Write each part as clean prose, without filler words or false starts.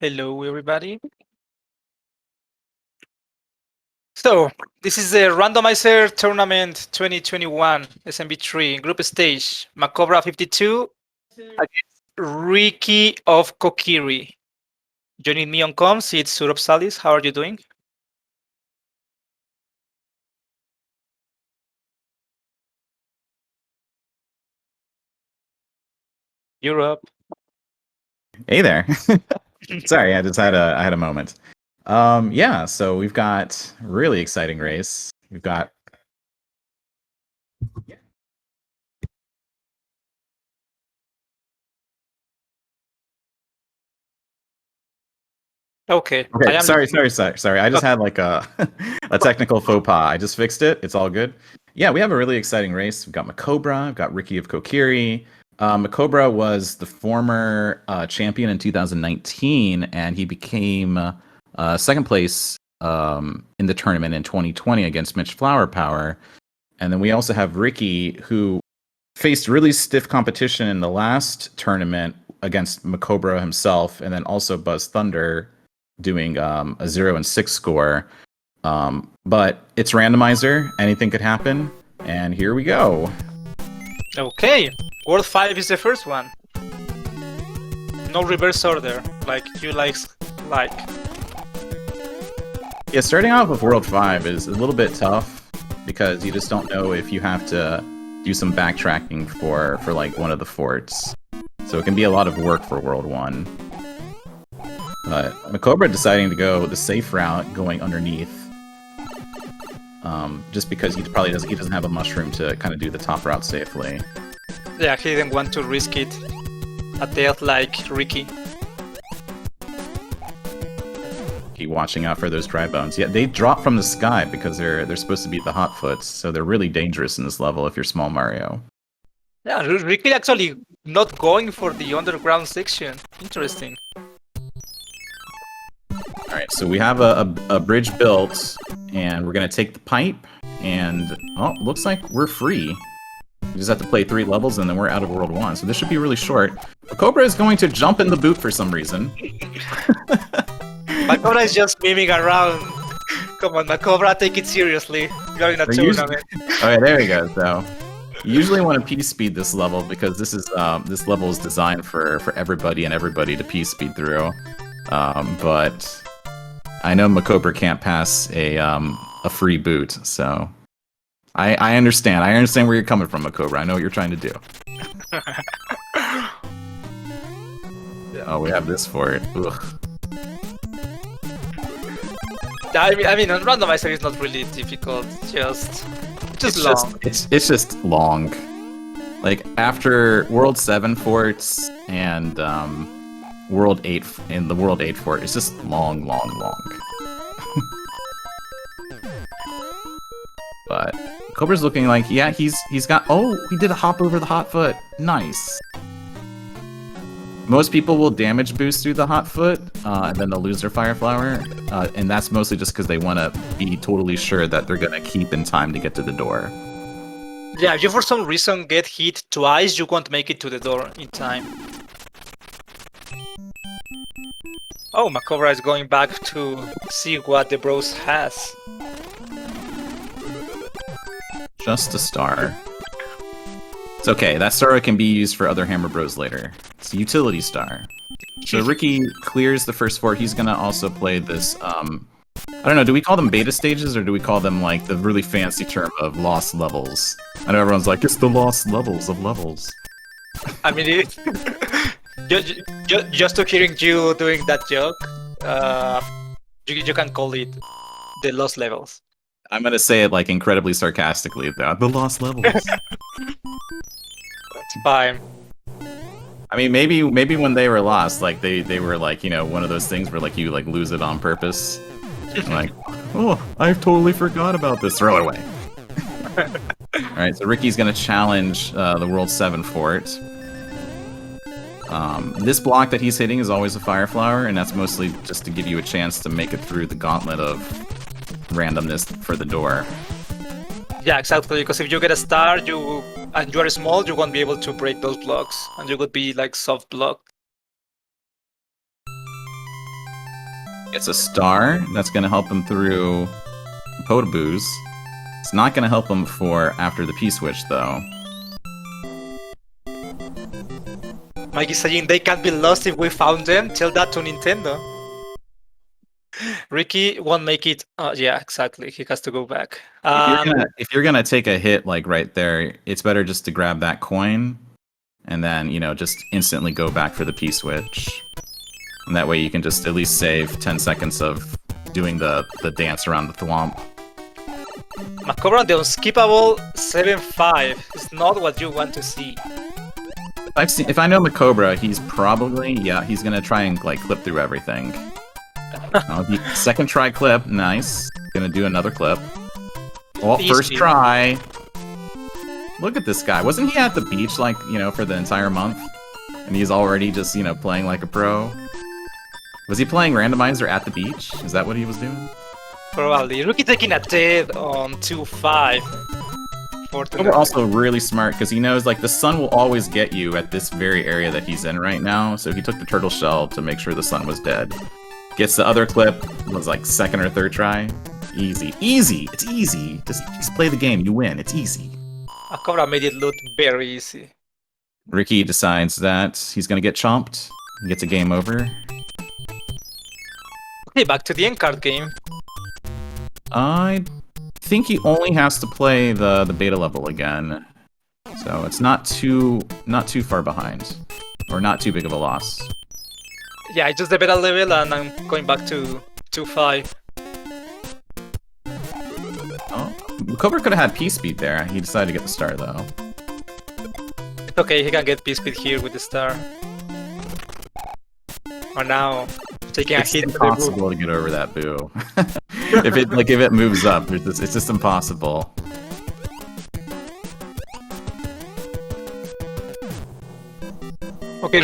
Hello, everybody. So, this is the Randomizer Tournament 2021 SMB3 Group Stage. MaCobra52 against RickyofKokiri. Joining me on comms, it's Surab Salis. How are you doing? Europe. Hey there. Sorry, I had a moment. Yeah, so we've got a really exciting race. We've got Okay. Okay, sorry. I just had like a technical faux pas. I just fixed it. It's all good. Yeah, we have a really exciting race. We've got MaCobra, we've got RickyofKokiri. MaCobra was the former champion in 2019, and he became second place in the tournament in 2020 against Mitch Flower Power. And then we also have Ricky, who faced really stiff competition in the last tournament against MaCobra himself, and then also Buzz Thunder doing a 0-6 score. But it's randomizer, anything could happen, and here we go. Okay. World 5 is the first one. No reverse order, like you like. Yeah, starting off with World 5 is a little bit tough because you just don't know if you have to do some backtracking for like one of the forts. So it can be a lot of work for World 1. But MaCobra deciding to go the safe route, going underneath. Just because he doesn't have a mushroom to kind of do the top route safely. Yeah, he didn't want to risk it. A death like Ricky. Keep watching out for those dry bones. Yeah, they drop from the sky because they're supposed to be the hotfoots, so they're really dangerous in this level if you're small Mario. Yeah, Ricky actually not going for the underground section. Interesting. Alright, so we have a bridge built, and we're gonna take the pipe, and looks like we're free. We just have to play 3 levels and then we're out of World 1, so this should be really short. MaCobra is going to jump in the boot for some reason. MaCobra is just miming around. Come on, MaCobra, take it seriously. You're in a tournament. Okay, there we go. So, you usually want to P-speed this level because this level is designed for everybody and everybody to P-speed through. But I know MaCobra can't pass a free boot, so I understand. I understand where you're coming from, MaCobra. I know what you're trying to do. Oh, we have this for it. Ugh. I mean, on randomizer is not really difficult. Just long. It's just long. Like after World 7 forts and World 8 in the World 8 fort, it's just long. But Cobra's looking like, yeah, he's got. Oh, he did a hop over the hot foot. Nice. Most people will damage boost through the hot foot, and then they'll lose their fire flower, and that's mostly just because they want to be totally sure that they're gonna keep in time to get to the door. Yeah, if you for some reason get hit twice, you won't make it to the door in time. Oh, MaCobra is going back to see what the bros has. Just a star. It's okay, that star can be used for other Hammer Bros later. It's a utility star. So Ricky clears the first fort. He's gonna also play this, I don't know, do we call them beta stages or do we call them like the really fancy term of lost levels? I know everyone's like, it's the lost levels of levels. I mean, just to hearing you doing that joke, you can call it the lost levels. I'm gonna say it like incredibly sarcastically, though. The lost levels. That's fine. I mean, maybe when they were lost, like they were like, you know, one of those things where like you like lose it on purpose. Like, oh, I totally forgot about this. Throw it away. All right, so Ricky's gonna challenge the World 7 fort. This block that he's hitting is always a fire flower, and that's mostly just to give you a chance to make it through the gauntlet of randomness for the door. Yeah, exactly, because if you get a star, and you are small, you won't be able to break those blocks, and you would be like soft blocked. It's a star. That's going to help him through Potaboos. It's not going to help him for after the P-switch, though. Mike is saying they can't be lost if we found them. Tell that to Nintendo. Ricky won't make it. Yeah, exactly. He has to go back. If you're gonna take a hit like right there, it's better just to grab that coin, and then just instantly go back for the P-switch. And that way you can just at least save 10 seconds of doing the dance around the thwomp. MaCobra, the unskippable 7-5 is not what you want to see. If I know MaCobra, he's probably he's gonna try and clip through everything. Second try clip, nice. Gonna do another clip. Oh, first try. Look at this guy. Wasn't he at the beach for the entire month? And he's already just playing like a pro. Was he playing Randomizer at the beach? Is that what he was doing? Probably. Rookie taking a dead on 2-5. We're also really smart because he knows the sun will always get you at this very area that he's in right now. So he took the turtle shell to make sure the sun was dead. Gets the other clip, was second or third try. Easy. Easy! It's easy. Just play the game, you win. It's easy. MaCobra made it look very easy. Ricky decides that he's gonna get chomped. He gets a game over. Okay, back to the end card game. I think he only has to play the beta level again. So it's not too far behind. Or not too big of a loss. Yeah, I just the beta level and I'm going back to 2-5. Oh, MaCobra could have had P-speed there. He decided to get the star though. Okay, he can get P-speed here with the star. Or now, taking a hit. It's impossible to get over that boo. if it moves up, it's just impossible. Okay,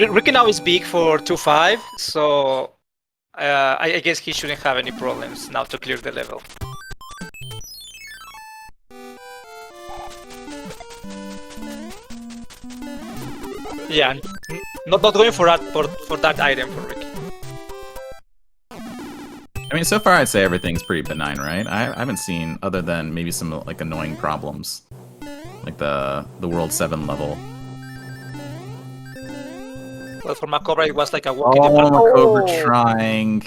Ricky now is big for 2-5, so I guess he shouldn't have any problems now to clear the level. Yeah, not going for that item for Ricky. I mean, so far I'd say everything's pretty benign, right? I haven't seen, other than maybe some annoying problems, like the World 7 level. Well, for MaCobra, it was like a walk in the park. MaCobra trying.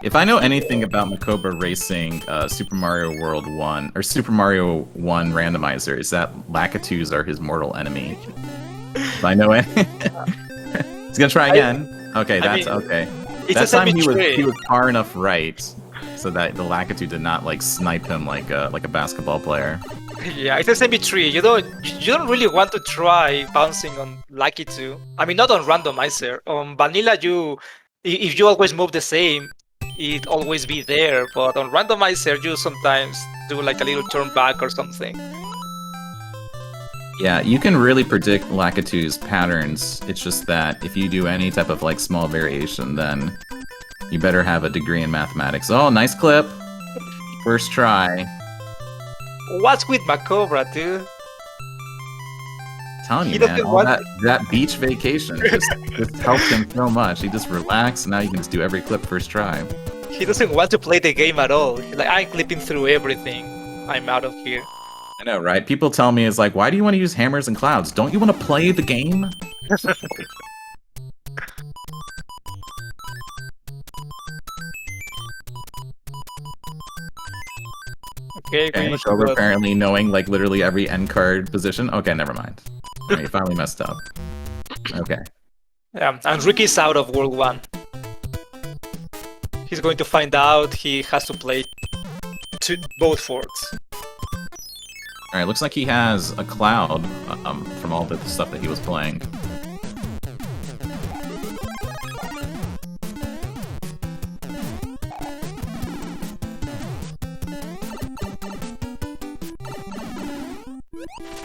If I know anything about MaCobra racing Super Mario World 1, or Super Mario 1 Randomizer, is that Lakitus are his mortal enemy. If I know it. He's gonna try again. Okay, that's okay. That time he was far enough right, so that the Lakitu did not snipe him like a basketball player. Yeah, it's SMB3. You don't really want to try bouncing on Lakitu. I mean, not on Randomizer. On Vanilla, if you always move the same, it always be there. But on Randomizer, you sometimes do a little turn back or something. Yeah, you can really predict Lakitu's patterns. It's just that if you do any type of small variation, then you better have a degree in mathematics. Oh, nice clip. First try. What's with MaCobra, dude? I'm telling you, man, that beach vacation just helped him so much. He just relaxed, and now you can just do every clip first try. He doesn't want to play the game at all. He's like, I'm clipping through everything. I'm out of here. I know, right? People tell me, it's why do you want to use hammers and clouds? Don't you want to play the game? Okay, MaCobra apparently knowing literally every end card position. Okay, never mind. You finally messed up. Okay. Yeah, and Ricky's out of World 1. He's going to find out he has to play both forts. Alright, looks like he has a cloud from all the stuff that he was playing.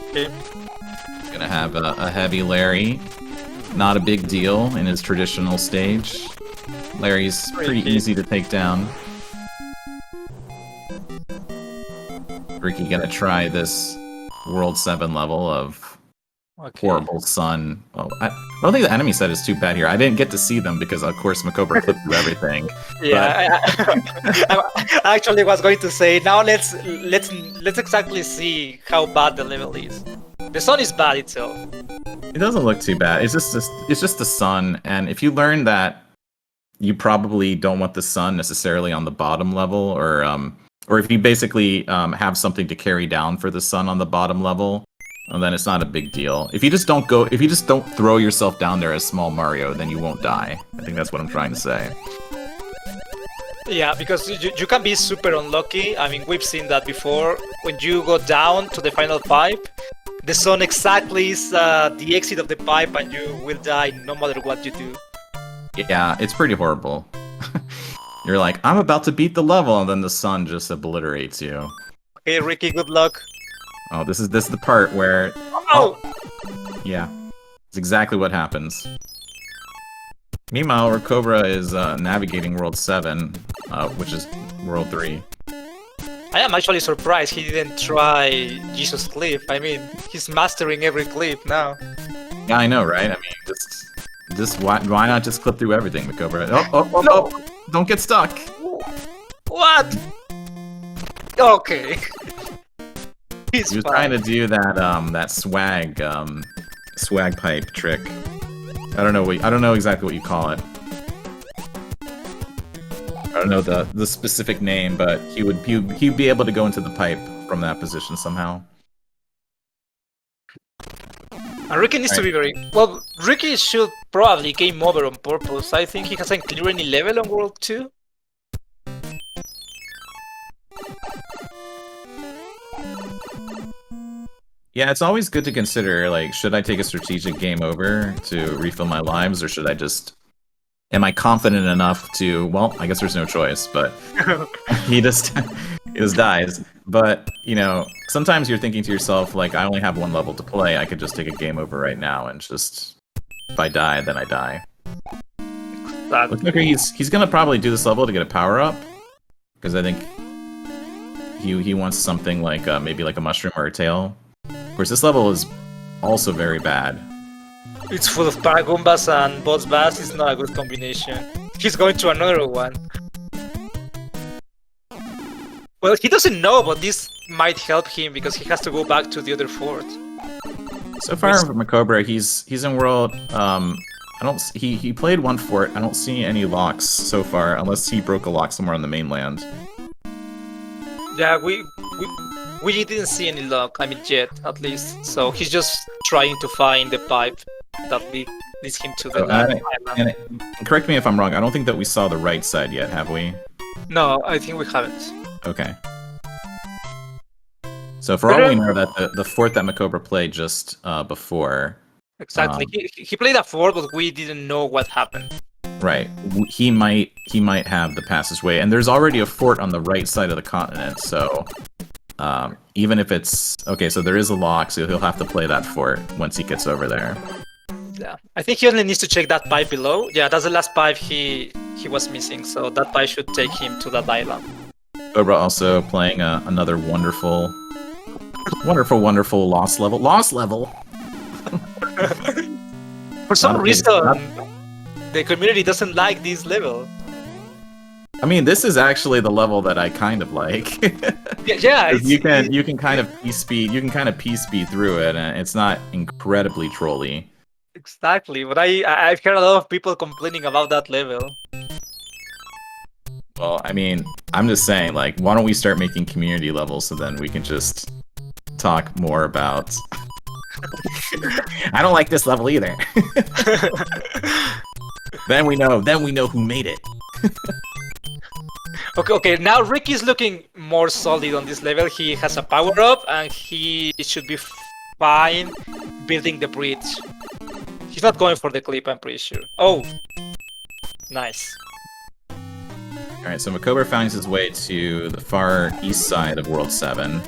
Okay. Gonna have a heavy Larry. Not a big deal in his traditional stage. Larry's pretty easy to take down. Ricky gonna try this World 7 level of Okay. horrible sun. Well, I don't think the enemy set is too bad here. I didn't get to see them because, of course, MaCobra clipped through everything. Yeah, I actually was going to say now let's exactly see how bad the level is. The sun is bad itself. It doesn't look too bad. It's just the sun, and if you learn that you probably don't want the sun necessarily on the bottom level, or if you basically have something to carry down for the sun on the bottom level, well, then it's not a big deal. If you just don't throw yourself down there as small Mario, then you won't die. I think that's what I'm trying to say. Yeah, because you can be super unlucky. I mean, we've seen that before. When you go down to the final pipe, the sun exactly is the exit of the pipe, and you will die no matter what you do. Yeah, it's pretty horrible. You're like, I'm about to beat the level, and then the sun just obliterates you. Hey, Ricky, good luck. Oh, this is the part where... Oh! Yeah, it's exactly what happens. Meanwhile, Cobra is navigating World 7, which is World 3. I am actually surprised he didn't try Jesus Cliff. I mean, he's mastering every clip now. Yeah, I know, right? I mean, just why not just clip through everything, MaCobra? Oh, No. oh! Don't get stuck! What? Okay. He was trying to do that swag pipe trick. I don't know exactly what you call it. I don't know the specific name, but he'd be able to go into the pipe from that position somehow. And Ricky needs to be very... Well, Ricky should probably game over on purpose. I think he hasn't cleared any level on World 2. Yeah, it's always good to consider, like, should I take a strategic game over to refill my lives, or should I just... Am I confident enough to... Well, I guess there's no choice, but he just dies. But, you know, sometimes you're thinking to yourself, like, I only have one level to play, I could just take a game over right now and just... If I die, then I die. Looks like he's gonna probably do this level to get a power-up, because I think he wants something like, maybe like a mushroom or a tail. Of course, this level is also very bad. It's full of Paragoombas and Boss Bass. It's not a good combination. He's going to another one. Well, he doesn't know, but this might help him because he has to go back to the other fort. So far, for MaCobra, he's in World. He played one fort. I don't see any locks so far, unless he broke a lock somewhere on the mainland. Yeah, we didn't see any luck, I mean yet, at least. So he's just trying to find the pipe that leads him to the island. And correct me if I'm wrong, I don't think that we saw the right side yet, have we? No, I think we haven't. Okay. So for all we know, that the fort that MaCobra played just before... Exactly. He played a fort, but we didn't know what happened. Right. He might have the passageway, and there's already a fort on the right side of the continent, so... even if it's... Okay, so there is a lock, so he'll have to play that fort once he gets over there. Yeah, I think he only needs to check that pipe below. Yeah, that's the last pipe he was missing, so that pipe should take him to that island. Cobra also playing another wonderful lost level. Lost level! For some reason, the community doesn't like this level. I mean, this is actually the level that I kind of like. Yeah, you can kind of P-speed through it, and it's not incredibly trolly. Exactly, but I've heard a lot of people complaining about that level. Well, I mean, I'm just saying, like, why don't we start making community levels so then we can just talk more about... I don't like this level either. Then we know who made it. Okay, now Ricky's looking more solid on this level. He has a power-up, and he should be fine building the bridge. He's not going for the clip, I'm pretty sure. Oh! Nice. Alright, so MaCobra finds his way to the far east side of World 7.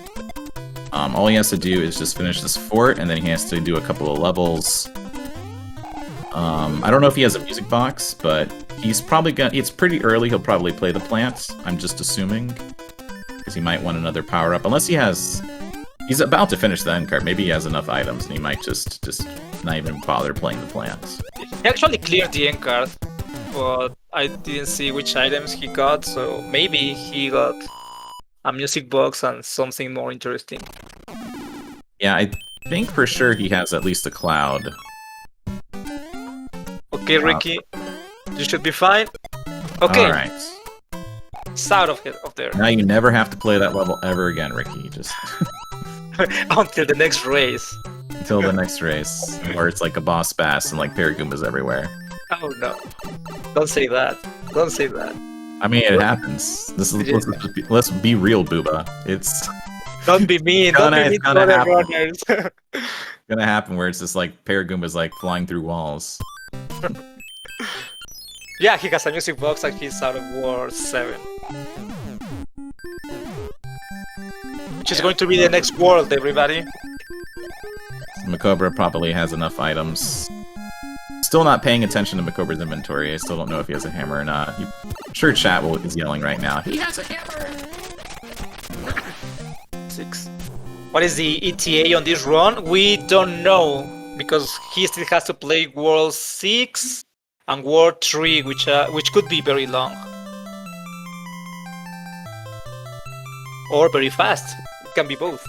All he has to do is just finish this fort, and then he has to do a couple of levels. I don't know if he has a music box, but he's probably gonna... It's pretty early, he'll probably play the plants, I'm just assuming. Because he might want another power-up, unless he has... He's about to finish the end card. Maybe he has enough items, and he might just not even bother playing the plants. He actually cleared the end card, but I didn't see which items he got, so maybe he got a music box and something more interesting. Yeah, I think for sure he has at least a cloud. Okay, Ricky, you should be fine. Okay, All right. it's out of there. Now you never have to play that level ever again, Ricky. Just Until the next race. until the next race, where it's like a boss bass and like Paragoombas everywhere. Oh no! Don't say that. Don't say that. I mean, it happens. This is let's be real, Booba. It's Don't be mean. Don't be mean to gonna other happen. runners. gonna happen where it's just like Paragoombas like flying through walls. Yeah, he has a music box and he's out of War 7. Which is going to be the next world, everybody. MaCobra probably has enough items. Still not paying attention to MaCobra's inventory. I still don't know if he has a hammer or not. I'm sure chat is yelling right now. He has a hammer! 6. What is the ETA on this run? We don't know, because he still has to play World 6 and World 3, which could be very long. Or very fast. It can be both.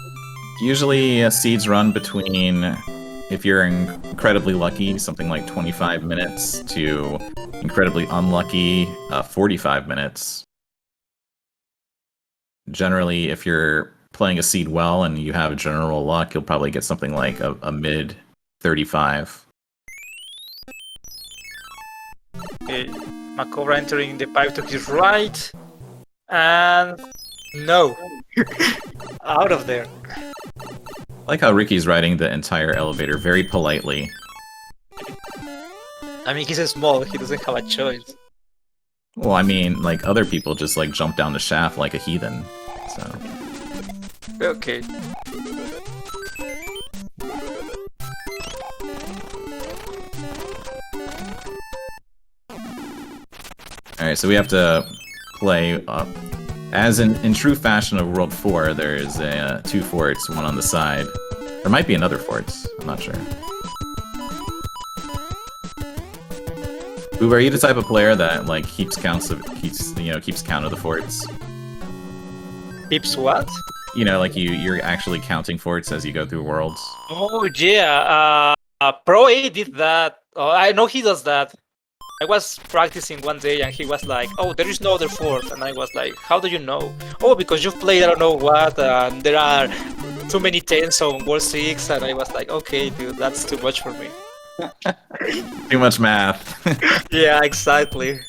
Usually seeds run between, if you're incredibly lucky, something like 25 minutes to incredibly unlucky, 45 minutes. Generally, if you're playing a seed well and you have general luck, you'll probably get something like a mid 35. Okay, MaCobra entering the pipe to his right. And no. Out of there. I like how Ricky's riding the entire elevator very politely. I mean, he's small, he doesn't have a choice. Well, I mean, like, other people just, like, jump down the shaft like a heathen, so... Okay. Alright, so we have to play up. As in true fashion of World 4, there is two forts, one on the side. There might be another fort, I'm not sure. Boob, are you the type of player that like keeps count of the forts? Keeps what? You know, like you're actually counting forts as you go through worlds. Oh yeah, Pro A did that. Oh, I know he does that. I was practicing one day and he was like, "Oh, there is no other fort," and I was like, "How do you know?" "Oh, because you've played I don't know what, and there are too many 10s on World 6," and I was like, "Okay, dude, that's too much for me." Too much math. Yeah, exactly.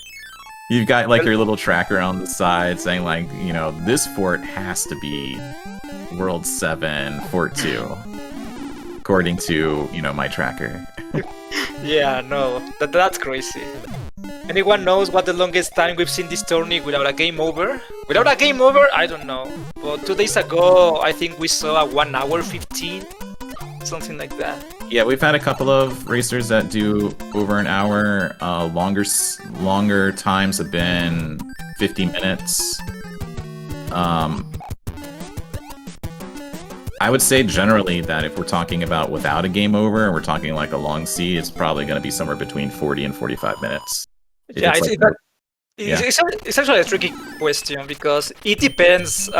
You've got like your little tracker on the side saying like, you know, this fort has to be World 7, Fort 2, according to, you know, my tracker. Yeah, no, that's crazy. Anyone knows what the longest time we've seen this tourney without a game over? Without a game over? I don't know. But 2 days ago, I think we saw a 1 hour 15, something like that. Yeah, we've had a couple of racers that do over an hour. Longer times have been 50 minutes. I would say generally that if we're talking about without a game over and we're talking like a long seed, it's probably going to be somewhere between 40 and 45 minutes. Yeah, it's actually a tricky question because it depends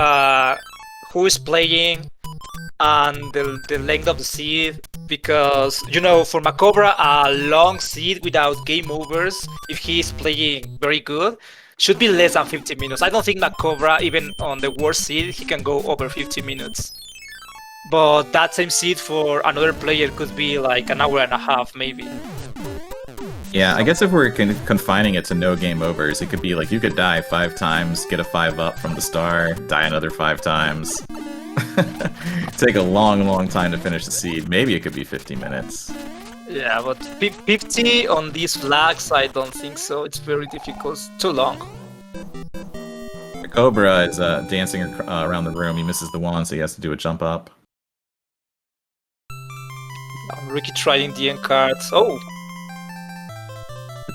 who is playing and the length of the seed. Because, you know, for MaCobra, a long seed without game overs, if he is playing very good, should be less than 50 minutes. I don't think MaCobra, even on the worst seed, he can go over 50 minutes. But that same seed for another player could be like an hour and a half, maybe. Yeah, I guess if we're confining it to no game overs, it could be like you could die 5 times, get a 5-up from the star, die another 5 times. Take a long time to finish the seed. Maybe it could be 50 minutes. Yeah, but 50 on these flags, I don't think so. It's very difficult. It's too long. Cobra is dancing around the room. He misses the wand, so he has to do a jump up. Ricky trying the end cards. Oh!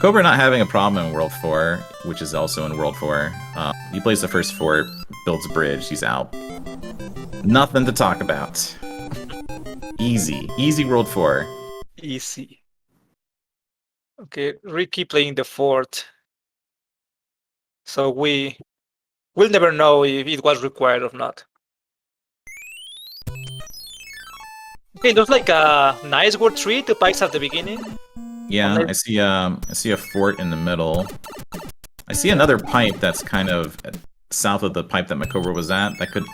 Cobra not having a problem in World 4, which is also in World 4. He plays the first fort builds a bridge, he's out. Nothing to talk about. Easy World 4. Easy. Okay, Ricky playing the fort. So we'll never know if it was required or not. Okay, there's like a nice World 3, 2 pikes at the beginning. Yeah, I see a fort in the middle. I see another pipe that's kind of south of the pipe that MaCobra was at. That could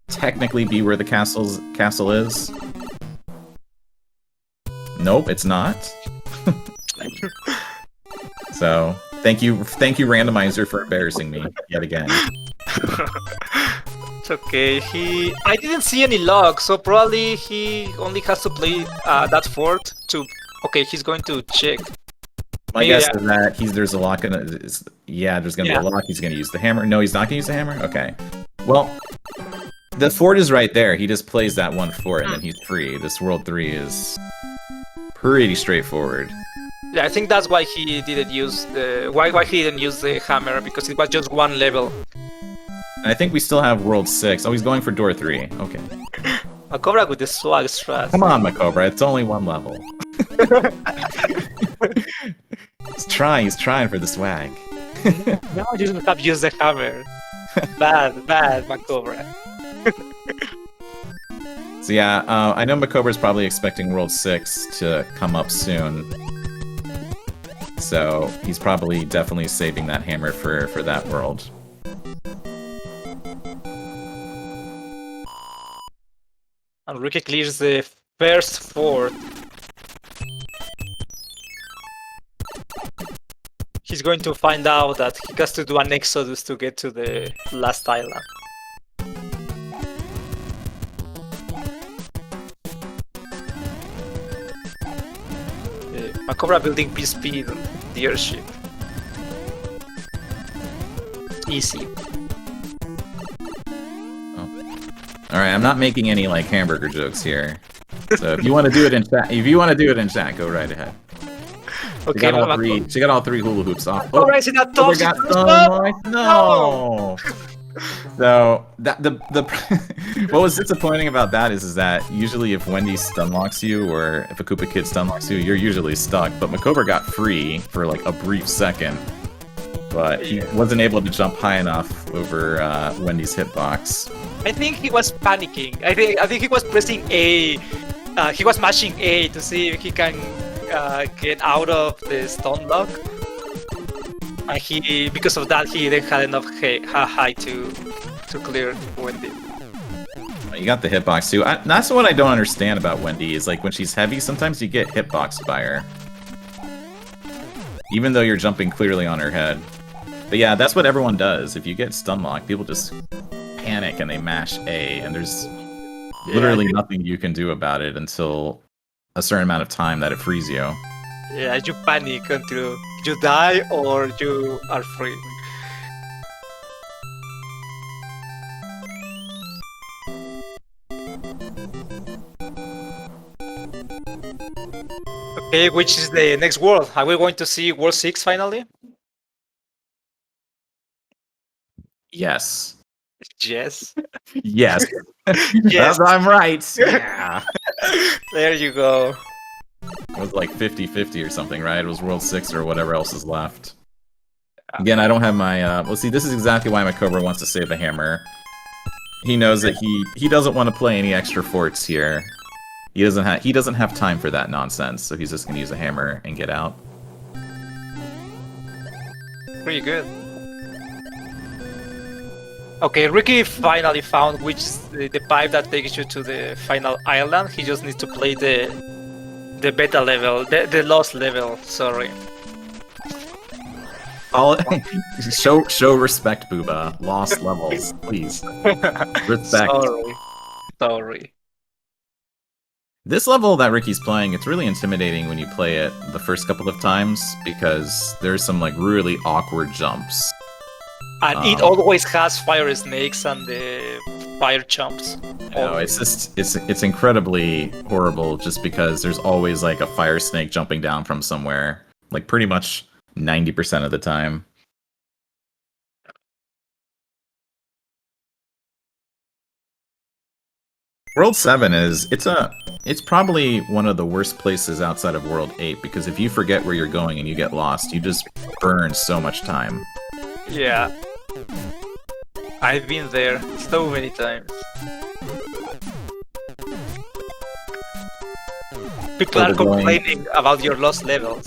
technically be where the castle is. Nope, it's not. So, thank you, Randomizer, for embarrassing me yet again. It's okay. I didn't see any logs, so probably he only has to play that fort to. Okay, he's going to check. My guess is that there's a lock in it. Yeah, there's gonna be a lock. He's gonna use the hammer. No, he's not gonna use the hammer. Okay. Well, the fort is right there. He just plays that one fort and then he's free. This World 3 is pretty straightforward. Yeah, I think that's why he didn't use why he didn't use the hammer, because it was just one level. And I think we still have World 6. Oh, he's going for door 3. Okay. MaCobra with the swag strat. Come on, MaCobra. It's only one level. He's trying for the swag. Now you shouldn't have used the hammer. Bad, MaCobra. So yeah, I know MaCobra's probably expecting World 6 to come up soon. So he's probably definitely saving that hammer for that world. And Ricky clears the first fort. He's going to find out that he has to do an exodus to get to the last island. MaCobra building P-Speed on the airship. Easy. Alright, I'm not making any like hamburger jokes here. So if you want to do it in chat, go right ahead. Okay, she got all three hula hoops off. Oh, right, that oh, got no. So what was disappointing about that is that usually if Wendy stun locks you or if a Koopa Kid stun locks you, you're usually stuck. But MaCobra got free for like a brief second, but he wasn't able to jump high enough over Wendy's hitbox. I think he was panicking. I think he was pressing A. He was mashing A to see if he can get out of the stun lock. And because of that, he didn't have enough high to clear Wendy. You got the hitbox too. That's what I don't understand about Wendy is like when she's heavy, sometimes you get hitboxed by her, even though you're jumping clearly on her head. But yeah, that's what everyone does. If you get stun locked, people just panic and they mash A, and there's literally nothing you can do about it until a certain amount of time that it frees you. Yeah, you panic until you die or you are free. Okay, which is the next world? Are we going to see World 6 finally? Yes. Yes. Yes. Yes. I'm right. Yeah. There you go. It was like 50-50 or something, right? It was World 6 or whatever else is left. Again, I don't have my... well, see, this is exactly why MaCobra wants to save the hammer. He knows that he doesn't want to play any extra forts here. He doesn't have time for that nonsense, so he's just going to use a hammer and get out. Pretty good. Okay, Ricky finally found which is the pipe that takes you to the final island. He just needs to play the beta level, the lost level, sorry. Show respect, Booba. Lost levels, please. Respect. Sorry. This level that Ricky's playing, it's really intimidating when you play it the first couple of times because there's some like really awkward jumps. And it always has fire snakes and the fire chumps. No, it's just it's incredibly horrible just because there's always like a fire snake jumping down from somewhere, like pretty much 90% of the time. World 7 it's probably one of the worst places outside of World 8 because if you forget where you're going and you get lost, you just burn so much time. Yeah. I've been there so many times. People are complaining about your lost levels.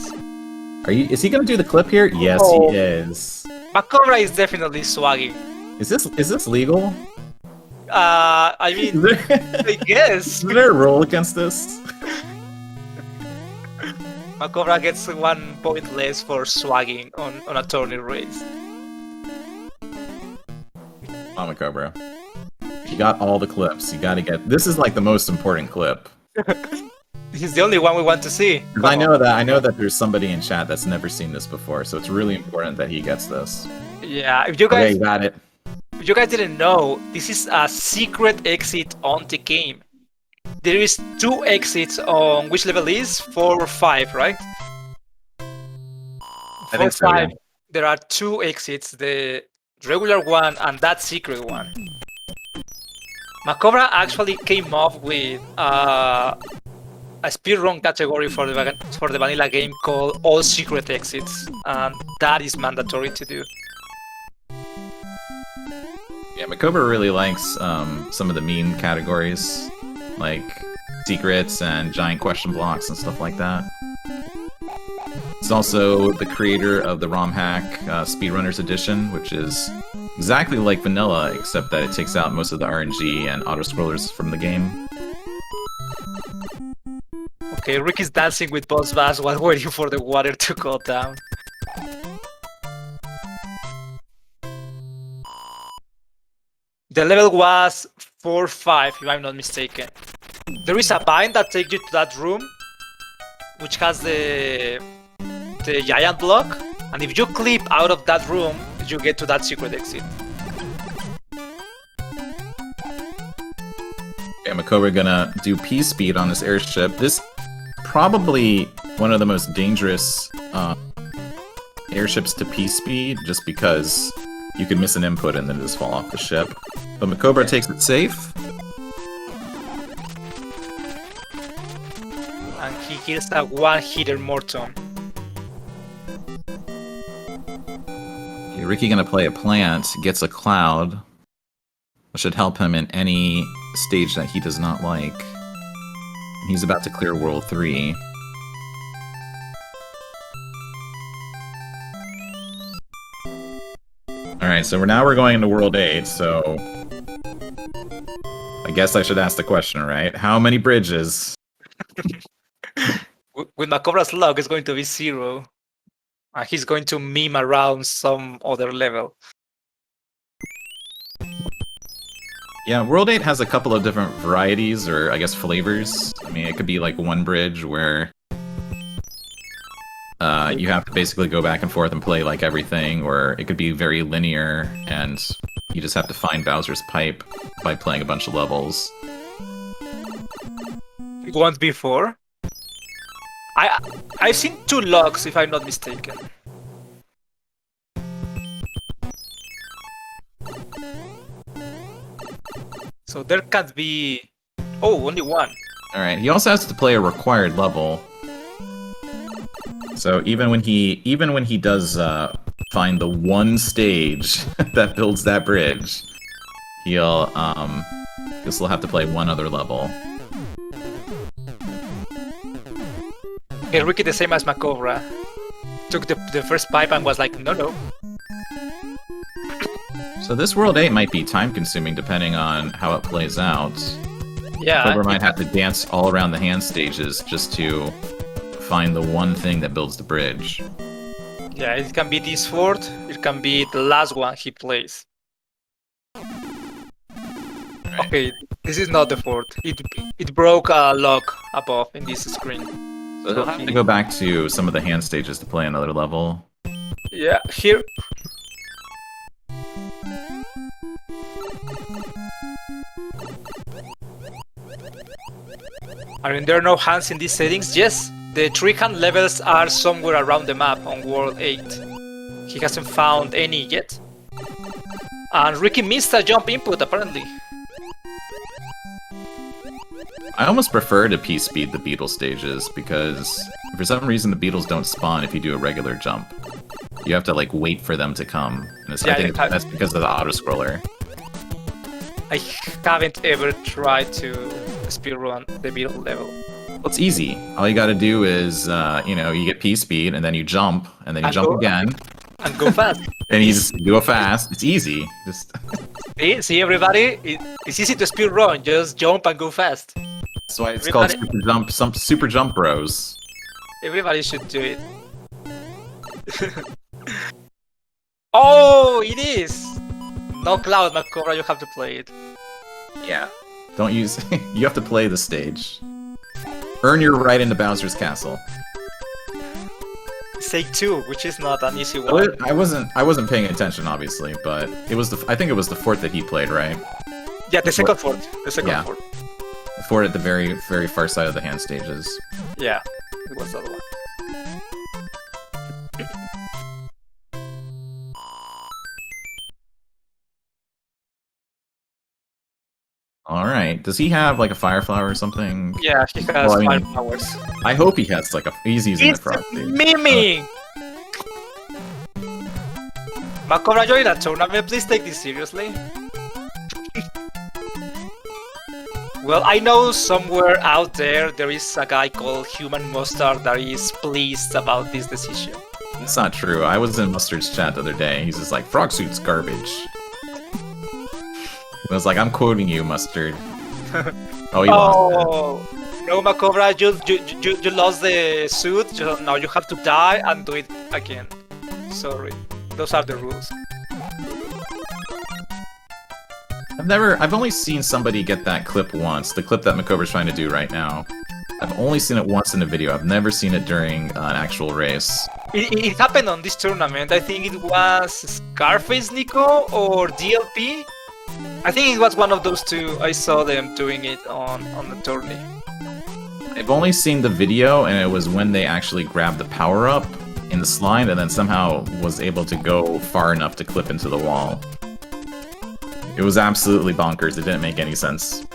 Is he gonna do the clip here? Yes, he is. MaCobra is definitely swagging. Is this legal? I mean, I guess. Is there a rule against this? MaCobra gets 1 point less for swagging on a tourney race. Oh, MaCobra. You got all the clips. You gotta get... This is like the most important clip. He's the only one we want to see. I know that there's somebody in chat that's never seen this before, so it's really important that he gets this. Yeah, if you guys... Okay, you got it. If you guys didn't know, this is a secret exit on the game. There is 2 exits on which level is 4 or 5, right? I think so, 5. yeah. There are 2 exits, the regular one and that secret one. MaCobra actually came up with a speedrun category for the vanilla game called All Secret Exits, and that is mandatory to do. Yeah, MaCobra really likes some of the meme categories, like secrets and giant question blocks and stuff like that. He's also the creator of the ROM hack Speedrunners Edition, which is exactly like vanilla, except that it takes out most of the RNG and auto-scrollers from the game. Okay, Ricky's dancing with Boss Bass while waiting for the water to go down. The level was 4-5, if I'm not mistaken. There is a bind that takes you to that room, which has the giant block, and if you clip out of that room, you get to that secret exit. Yeah, MaCobra gonna do P-speed on this airship. This probably one of the most dangerous airships to P-speed, just because you could miss an input and then just fall off the ship. But MaCobra takes it safe. And he kills a one-hitter Morton. Okay, Ricky gonna play a plant, gets a cloud. That should help him in any stage that he does not like. He's about to clear World 3. Alright, so now we're going into World 8, so... I guess I should ask the question, right? How many bridges? With MaCobra's luck, it's going to be 0. And he's going to meme around some other level. Yeah, World 8 has a couple of different varieties, or I guess flavors. I mean, it could be like one bridge where you have to basically go back and forth and play like everything, or it could be very linear and you just have to find Bowser's pipe by playing a bunch of levels. Once before? I've seen 2 logs, if I'm not mistaken. So there can't be... Oh, only 1. Alright, he also has to play a required level. So even when he does find the one stage that builds that bridge, he'll still have to play one other level. Okay, Ricky the same as MaCobra. Took the first pipe and was like, no. So this World 8 might be time-consuming depending on how it plays out. Yeah. MaCobra might have to dance all around the hand stages just to find the one thing that builds the bridge. Yeah, it can be this fort, it can be the last one he plays. Right. Okay, this is not the fort. It broke a log above in this screen. So he'll have to go back to some of the hand stages to play another level. Yeah, here. I mean, there are no hands in these settings. Yes, the 3-hand levels are somewhere around the map on World 8. He hasn't found any yet. And Ricky missed a jump input, apparently. I almost prefer to P-speed the beetle stages, because for some reason the beetles don't spawn if you do a regular jump. You have to like wait for them to come. And I think that's because of the auto-scroller. I haven't ever tried to speedrun the beetle level. Well, it's easy. All you gotta do is, you get P-speed, and then you jump, and then you jump again. And go fast. And you just go fast. It's easy. Just see everybody? It's easy to speedrun. Just jump and go fast. That's why it's called Super Jump Bros. Everybody should do it. Oh, it is! No cloud, MaCobra, you have to play it. Yeah. Don't use... you have to play the stage. Earn your right into Bowser's castle. Say 2, which is not an easy one. I wasn't paying attention, obviously, but it was I think it was the fort that he played, right? Yeah, the second fort. The second fort. The fort at the very, very far side of the hand stages. Yeah, it was the other one. Alright, does he have like a fire flower or something? Yeah, he has fire flowers. I hope he has like he's using it for miming! MaCobra, join that tournament, please take this seriously. Well, I know somewhere out there is a guy called Human Mustard that is pleased about this decision. It's not true. I was in Mustard's chat the other day. He's just like, frog suit's garbage. I was like, I'm quoting you, Mustard. Oh, he lost it. No, MaCobra, you lost the suit. Now you have to die and do it again. Sorry. Those are the rules. I've only seen somebody get that clip once. The clip that MaCobra's trying to do right now. I've only seen it once in a video. I've never seen it during an actual race. It happened on this tournament. I think it was Scarface Nico or DLP. I think it was one of those two. I saw them doing it on the tourney. I've only seen the video, and it was when they actually grabbed the power-up in the slide, and then somehow was able to go far enough to clip into the wall. It was absolutely bonkers. It didn't make any sense.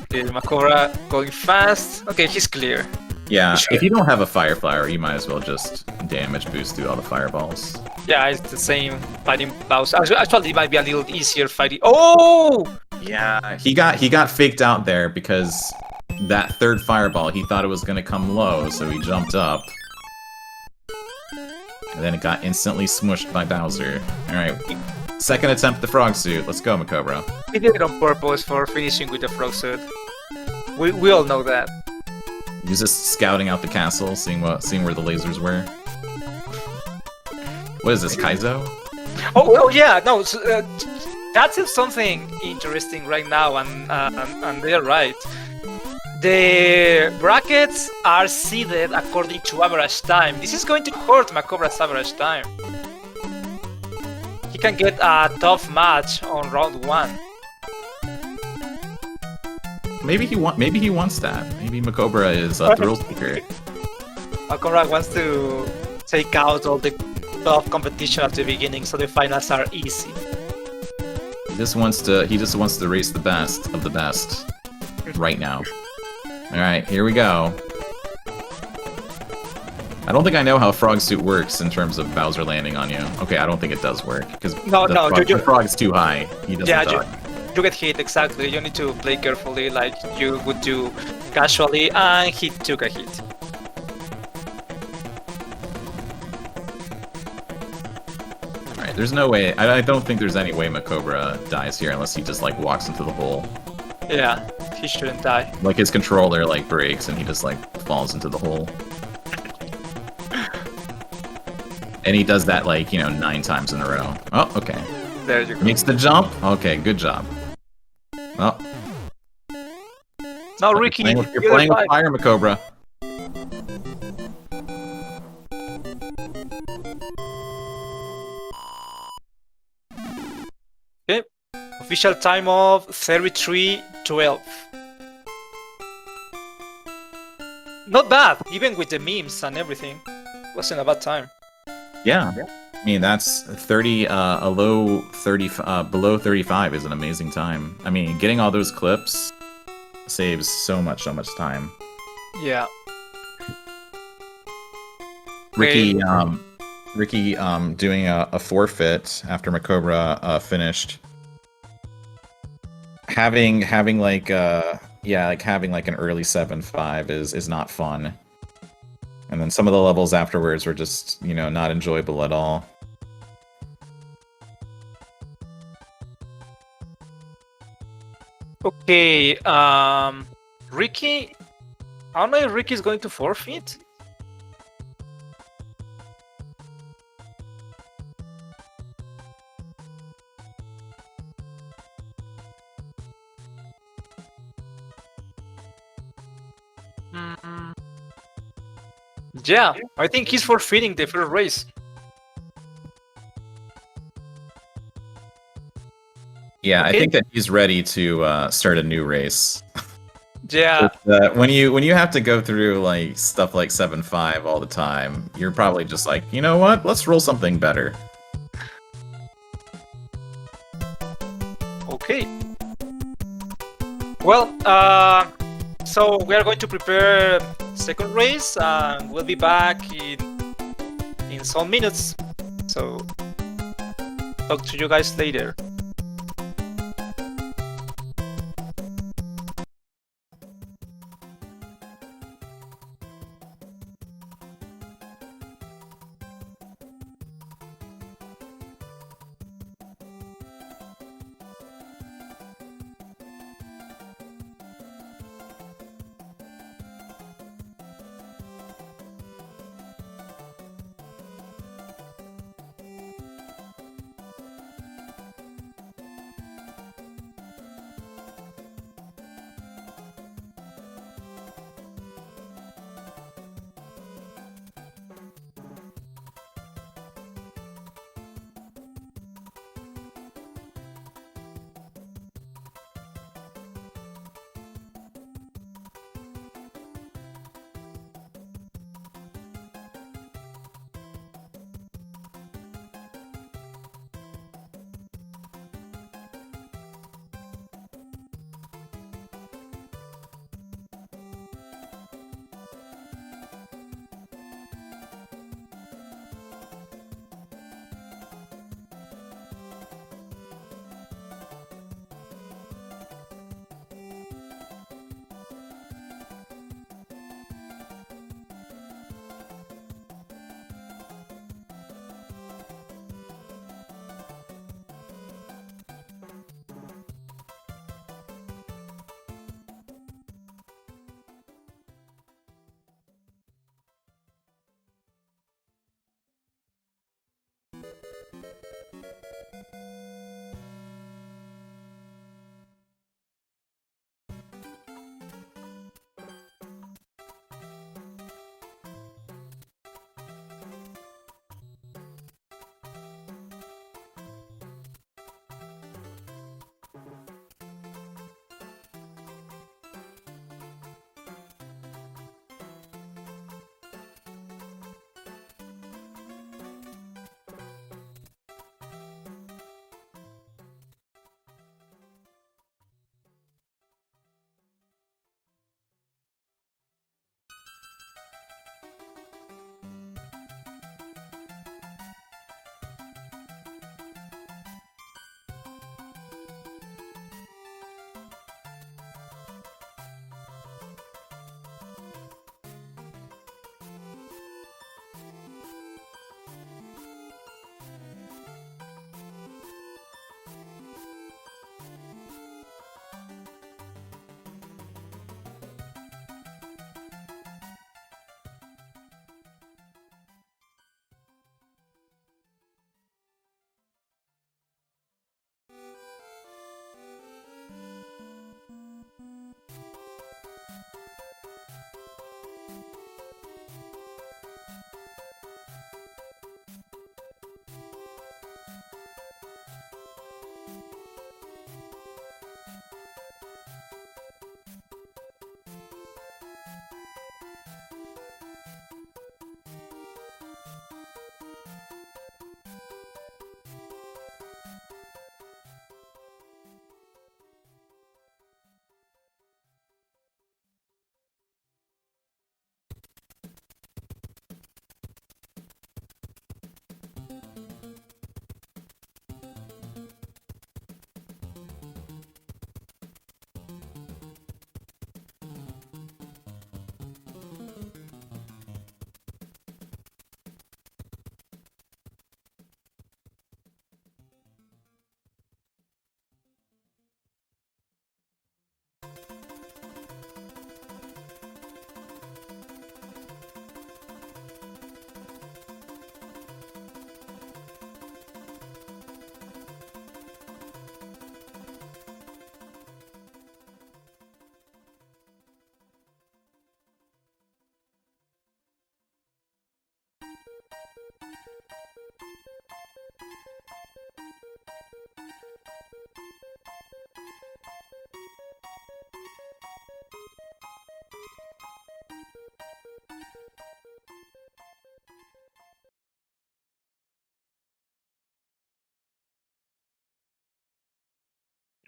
Okay, MaCobra going fast. Okay, he's clear. Yeah, if you don't have a fire flower, you might as well just damage boost through all the fireballs. Yeah, it's the same fighting Bowser. Actually, it might be a little easier fighting. Oh! Yeah, he got faked out there because that third fireball, he thought it was gonna come low, so he jumped up. And then it got instantly smushed by Bowser. Alright, second attempt at the frog suit. Let's go, MaCobra. He did it on purpose for finishing with the frog suit. We all know that. He was just scouting out the castle, seeing where the lasers were. What is this, Kaizo? Oh yeah, no, that's something interesting right now, and they're right. The brackets are seeded according to average time. This is going to hurt MaCobra's average time. He can get a tough match on round 1. Maybe he wants that. Maybe MaCobra is a thrill seeker. MaCobra wants to take out all the tough competition at the beginning, so the finals are easy. He just wants to race the best of the best right now. Alright, here we go. I don't think I know how frog suit works in terms of Bowser landing on you. Okay, I don't think it does work because the frog is too high. He doesn't die. You get hit, exactly. You need to play carefully like you would do casually, and he took a hit. Alright, there's no way, I don't think there's any way MaCobra dies here unless he just like walks into the hole. Yeah, he shouldn't die. Like his controller like breaks and he just like falls into the hole. And he does that like, 9 times in a row. Oh, okay. There you go. Makes the jump. Okay, good job. Oh. Now, Ricky, you're playing with fire, MaCobra. Okay. Official time of 33:12. Not bad, even with the memes and everything. Wasn't a bad time. Yeah. mean, that's 30, a low 30, below 35 is an amazing time. I mean, getting all those clips saves so much time. Yeah. Ricky, Okay. Ricky, doing a forfeit after MaCobra finished. Having like having like an early 7-5 is not fun. And then some of the levels afterwards were just, not enjoyable at all. Okay. Ricky. I don't know if Ricky's going to forfeit. Mm, yeah, I think he's forfeiting the first race. Yeah, I Okay. think that he's ready to start a new race. Yeah. When you have to go through like stuff like 7-5 all the time, you're probably just like, you know what? Let's roll something better. Okay. Well, so we are going to prepare second race, and we'll be back in some minutes. So talk to you guys later.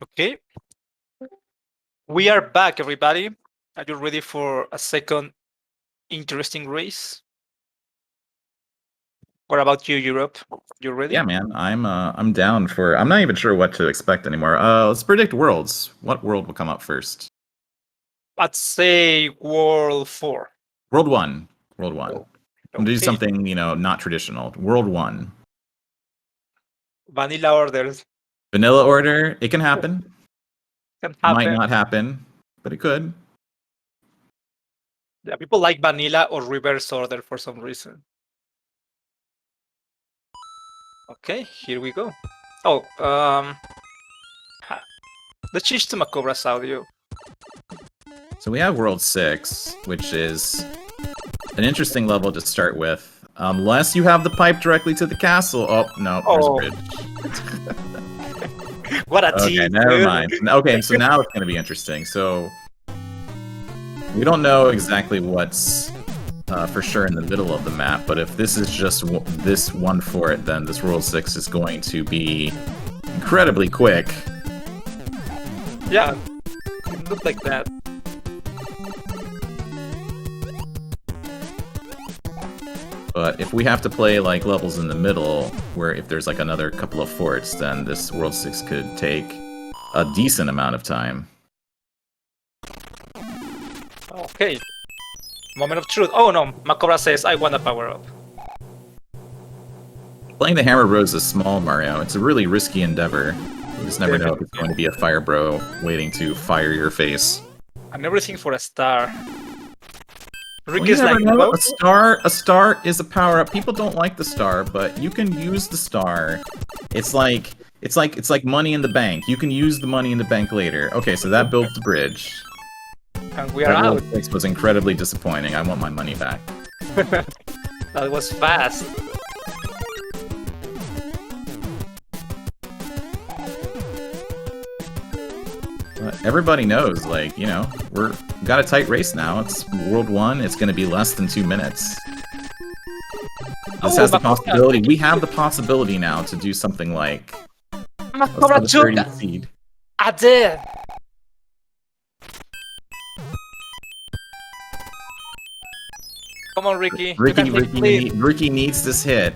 Okay. We are back, everybody. Are you ready for a second interesting race? What about you, Europe? You ready? Yeah, man, I'm down for. I'm not even sure what to expect anymore. Let's predict worlds. What world will come up first? I'd say World 4. World 1. World 1. Oh, I'm gonna do okay. something, not traditional. World 1. Vanilla orders Vanilla order. It can happen. can Might happen. not happen, but it could. Yeah, people like vanilla or reverse order for some reason. Okay, here we go. Oh, let's change to MaCobra's audio. So we have World 6, which is an interesting level to start with. Unless you have the pipe directly to the castle. Oh, no, there's a Oh. bridge. What a Okay, tease, never dude. mind. Okay, so now it's going to be interesting. So we don't know exactly what's for sure in the middle of the map, but if this is just this one fort, then this World 6 is going to be incredibly quick. Yeah, it looked like that. But if we have to play like levels in the middle, where if there's like another couple of forts, then this World 6 could take a decent amount of time. Okay. Moment of truth. Oh no, MaCobra says, I want a power up. Playing the Hammer Bros is small, Mario. It's a really risky endeavor. You just never know if it's going to be a fire bro waiting to fire your face. And everything for a star. Well, Ricky's you never like, know. no? A star is a power up. People don't like the star, but you can use the star. It's like money in the bank. You can use the money in the bank later. Okay, so that builds the bridge. And we are That out. World 6 was incredibly disappointing. I want my money back. That was fast. But everybody knows, like, we're got a tight race now. It's World 1. It's going to be less than 2 minutes. This has the possibility. We have the possibility now to do something like MaCobra52! 30 seed. I did! Come on, Ricky. You can take lead. Ricky needs this hit.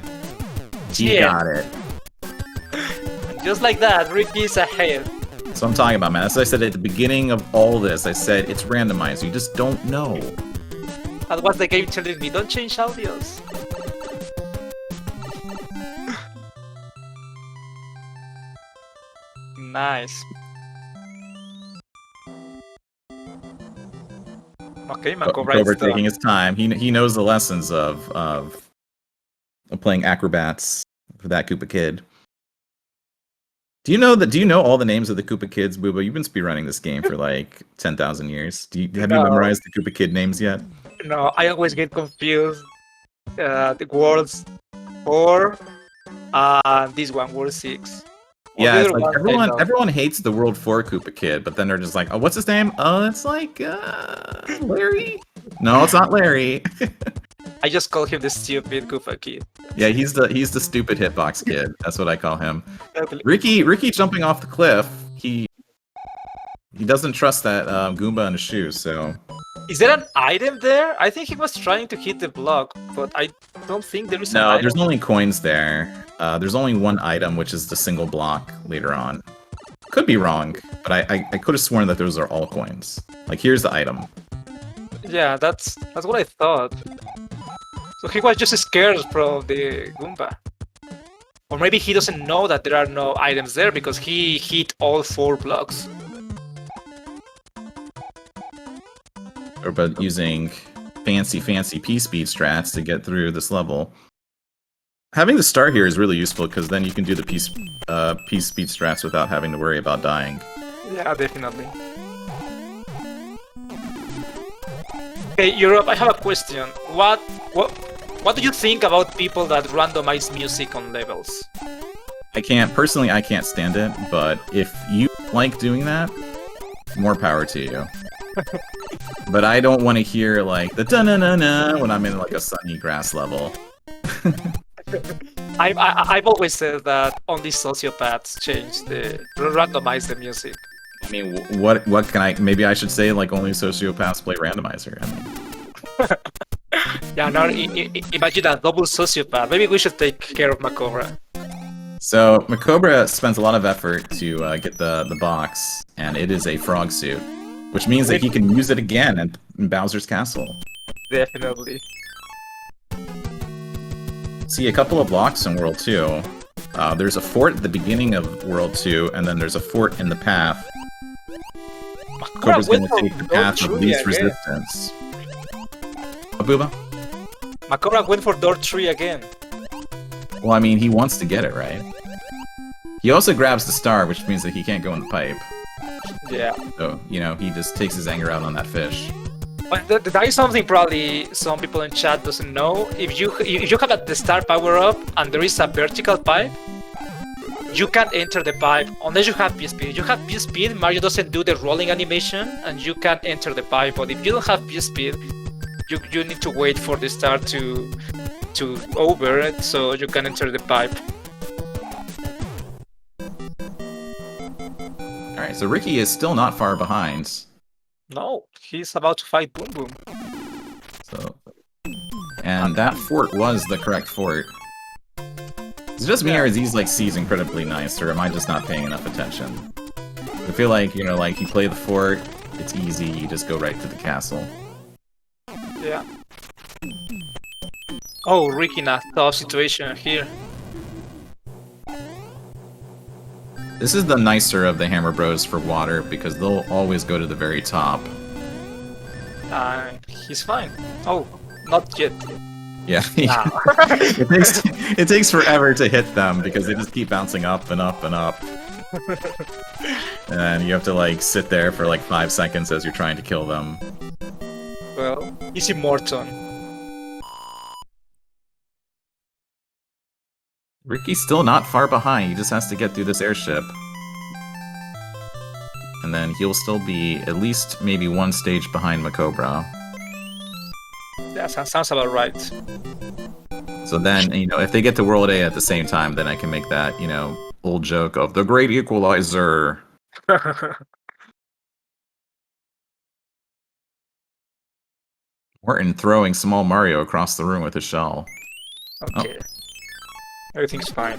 He Yeah. got it. Just like that, Ricky's ahead. So I'm talking about, man. As I said at the beginning of all this, I said it's randomized. You just don't know. That was the game telling me, don't change audios. Nice. Okay, MaCobra Cobra is done. taking his time. He knows the lessons of playing acrobats for that Koopa Kid. Do you know all the names of the Koopa Kids, Booba? You've been speedrunning this game for like 10,000 years. Have you No. memorized the Koopa Kid names yet? No, I always get confused. The words 4 and this one, word 6. All Yeah, the it's other like ones I know. everyone hates the World 4 Koopa Kid, but then they're just like, oh, what's his name? Oh, it's like Larry? No, it's not Larry. I just call him the stupid Koopa Kid. Yeah, he's the stupid hitbox kid. That's what I call him. Totally. Ricky jumping off the cliff. He doesn't trust that Goomba in his shoes, so Is there an item there? I think he was trying to hit the block, but I don't think there is an no, item. there's only coins there. There's only one item, which is the single block later on. Could be wrong, but I could have sworn that those are all coins. Like, here's the item. Yeah, that's what I thought. So he was just scared from the Goomba. Or maybe he doesn't know that there are no items there because he hit all 4 blocks. Or but using fancy P-speed strats to get through this level. Having the star here is really useful because then you can do the P-speed strats without having to worry about dying. Yeah, definitely. Okay, Europe, I have a question. What do you think about people that randomize music on levels? I can't stand it, but if you like doing that, more power to you. But I don't want to hear like the da-na-na-na when I'm in like a sunny grass level. I've always said that only sociopaths change randomize the music. I mean, what can I? Maybe I should say like only sociopaths play randomizer. I mean, Yeah, now imagine a double sociopath. Maybe we should take care of MaCobra. so MaCobra spends a lot of effort to get the box, and it is a frog suit, which means that he can use it again in Bowser's Castle. Definitely. See, a couple of blocks in World 2. There's a fort at the beginning of World 2, and then there's a fort in the path. Cobra's going to take the path of least resistance. Abuba? MaCobra went for door 3 again. Well, I mean, he wants to get it, right? He also grabs the star, which means that he can't go in the pipe. Yeah. So, you know, he just takes his anger out on that fish. But that is something probably some people in chat doesn't know. If you have the star power up and there is a vertical pipe, you can't enter the pipe unless you have P-Speed. If you have P-Speed, Mario doesn't do the rolling animation and you can't enter the pipe. But if you don't have P-Speed, you need to wait for the star to over it so you can enter the pipe. Alright, so Ricky is still not far behind. No, he's about to fight Boom Boom. So, and that fort was the correct fort. Is it just me, or is these like C's incredibly nice, or am I just not paying enough attention? I feel like, you know, like you play the fort, it's easy, you just go right to the castle. Yeah. Oh, Ricky in a tough situation here. This is the nicer of the Hammer Bros for water, because they'll always go to the very top. He's fine. Oh, not yet. Yeah, it takes forever to hit them because they just keep bouncing up and up and up. And you have to like sit there for like 5 seconds as you're trying to kill them. Well, he's immortal. Ricky's still not far behind, he just has to get through this airship. And then he'll still be at least maybe one stage behind MaCobra. Yeah, sounds about right. So then, you know, if they get to World A at the same time, then I can make that, you know, old joke of the Great Equalizer. Morton throwing small Mario across the room with his shell. Okay. Oh. Everything's fine.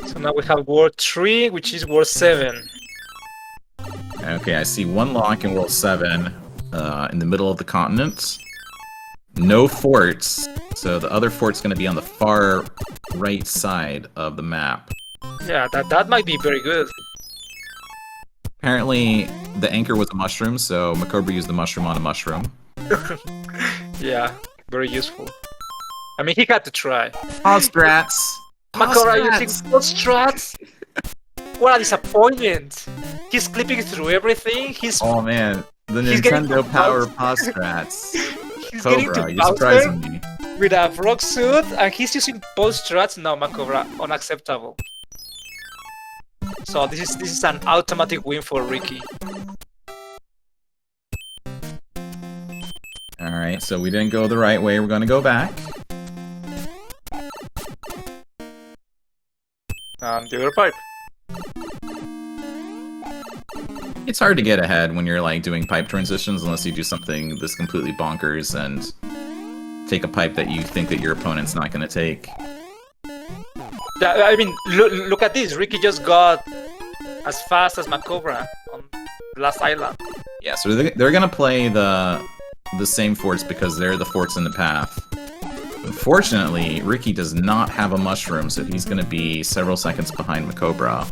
So now we have World 3, which is World 7. Okay, I see one lock in World 7 in the middle of the continent. No forts, so the other fort's going to be on the far right side of the map. Yeah, that might be very good. Apparently, the anchor was a mushroom, so MaCobra used the mushroom on a mushroom. Yeah, very useful. I mean, he had to try. Strats! MaCobra using strats! What a disappointment! He's clipping through everything. Oh man, the Nintendo Power Strats. He's Cobra, you're surprising me. With a frog suit, and he's using post strats. No, MaCobra, unacceptable. So this is an automatic win for Ricky. Alright, so we didn't go the right way, we're gonna go back. The other pipe. It's hard to get ahead when you're like doing pipe transitions unless you do something that's completely bonkers and take a pipe that you think that your opponent's not gonna take. Yeah, I mean, look at this. Ricky just got as fast as MaCobra on the last island. Yeah, so they're gonna play the same forts because they're the forts in the path. Unfortunately, Ricky does not have a mushroom, so he's gonna be several seconds behind MaCobra.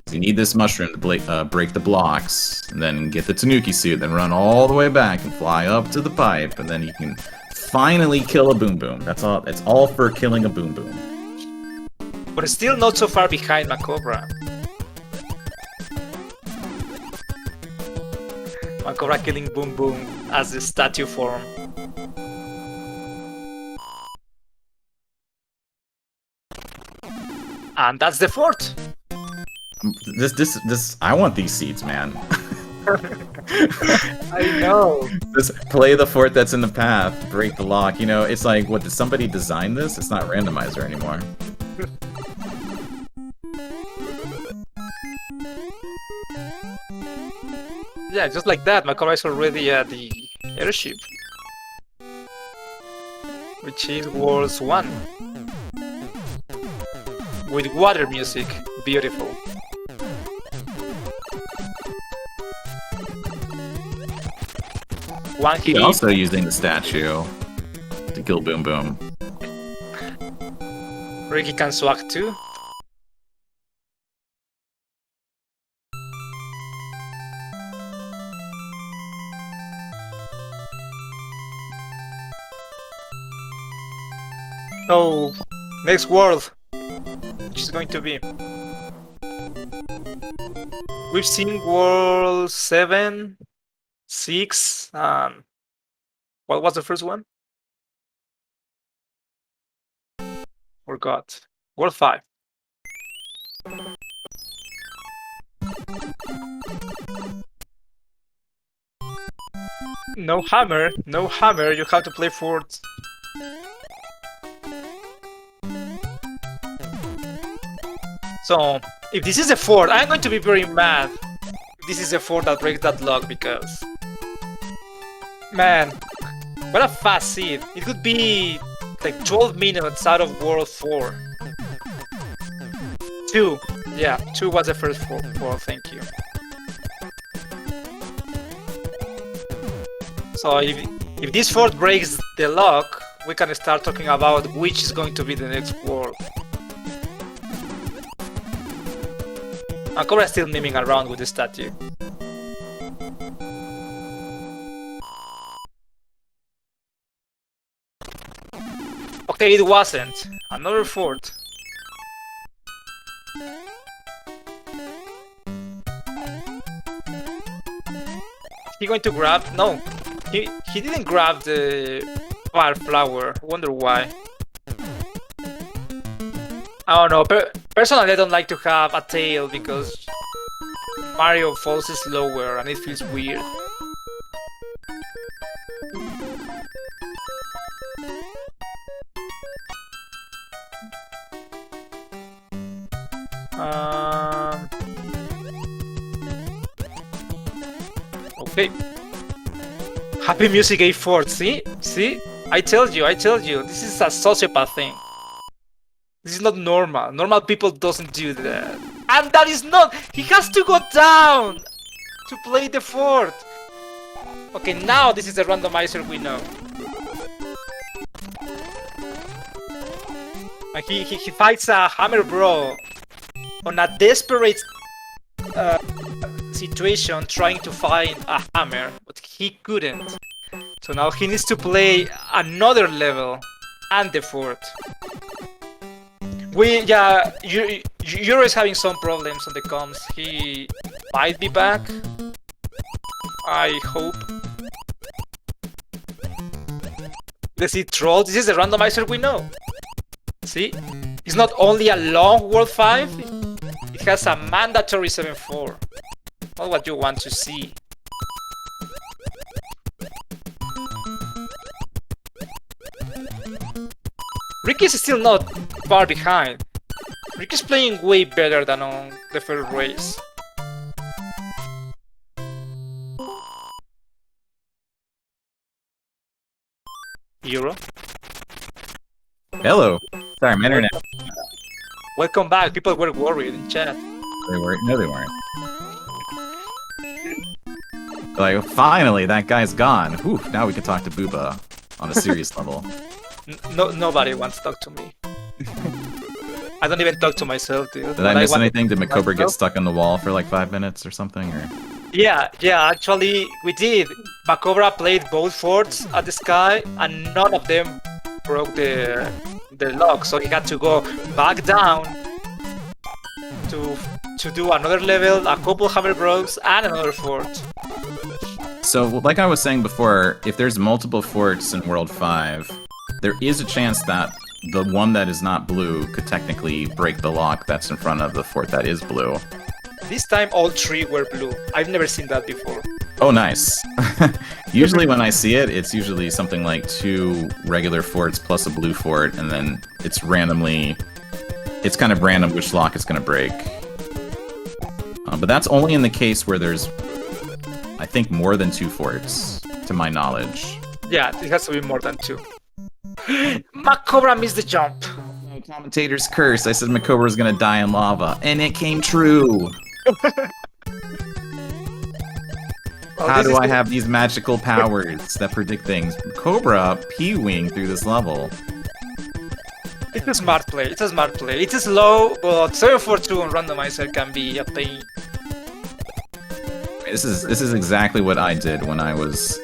So you need this mushroom to break the blocks, and then get the Tanuki suit, then run all the way back and fly up to the pipe, and then you can finally kill a Boom Boom. That's all. It's all for killing a Boom Boom. But it's still not so far behind MaCobra. MaCobra killing Boom Boom as the statue form. And that's the fort. This I want these seeds, man. I know. Just play the fort that's in the path, break the lock. You know, it's like, what, did somebody design this? It's not randomizer anymore. Yeah, just like that, MaCobra is already at the airship. Which is World 1. With water music. Beautiful. One hit. Also using the statue to kill Boom Boom. Ricky can swag too. So, next world, which is going to be. We've seen world 7, 6, what was the first one? Forgot. World 5. No hammer, no hammer, you have to play fort. So, if this is a fort, I'm going to be very mad if this is a fort that breaks that lock, because... Man, what a fast seed. It could be like 12 minutes out of World 4. 2. Yeah, 2 was the first world, thank you. So if this fort breaks the lock, we can start talking about which is going to be the next world. MaCobra is still miming around with the statue. Okay, it wasn't. Another fort. He going to grab? No, he didn't grab the fire flower. Wonder why. I don't know. Personally, I don't like to have a tail because Mario falls slower and it feels weird. Okay. Happy Music A4. See? See? I told you. This is a sociopath thing. This is not normal. Normal people doesn't do that. And that is not... He has to go down to play the fort. Okay, now this is the randomizer we know. And he fights a hammer bro on a desperate situation trying to find a hammer, but he couldn't. So now he needs to play another level and the fort. Euro is having some problems on the comms. He might be back. I hope. Let's see, Troll. This is the randomizer we know. See? It's not only a long World 5, it has a mandatory 7-4. Not what you want to see. Ricky's still not far behind. Ricky's playing way better than on the first race. Euro? Hello. Sorry, my internet. Welcome back. People were worried in chat. They weren't. No, they weren't. Like, finally, that guy's gone. Whew, now we can talk to Booba on a serious level. Nobody wants to talk to me. I don't even talk to myself, dude. Did I miss anything? Did MaCobra get stuck on the wall for like 5 minutes or something? Or Yeah, actually we did. MaCobra played both forts at the sky and none of them broke the lock, so he had to go back down to do another level, a couple hammer bros, and another fort. So, like I was saying before, if there's multiple forts in World 5, there is a chance that the one that is not blue could technically break the lock that's in front of the fort that is blue. This time all 3 were blue. I've never seen that before. Oh, nice. Usually when I see it, it's usually something like 2 regular forts plus a blue fort, and then it's randomly... It's kind of random which lock it's going to break. But that's only in the case where there's, I think, more than 2 forts, to my knowledge. Yeah, it has to be more than 2. MaCobra missed the jump. Commentator's curse. I said MaCobra was going to die in lava, and it came true! How do I have these magical powers that predict things? Cobra P-wing through this level. It's a smart play. It's a smart play. It is low, but 742 on randomizer can be a pain. This is exactly what I did when I was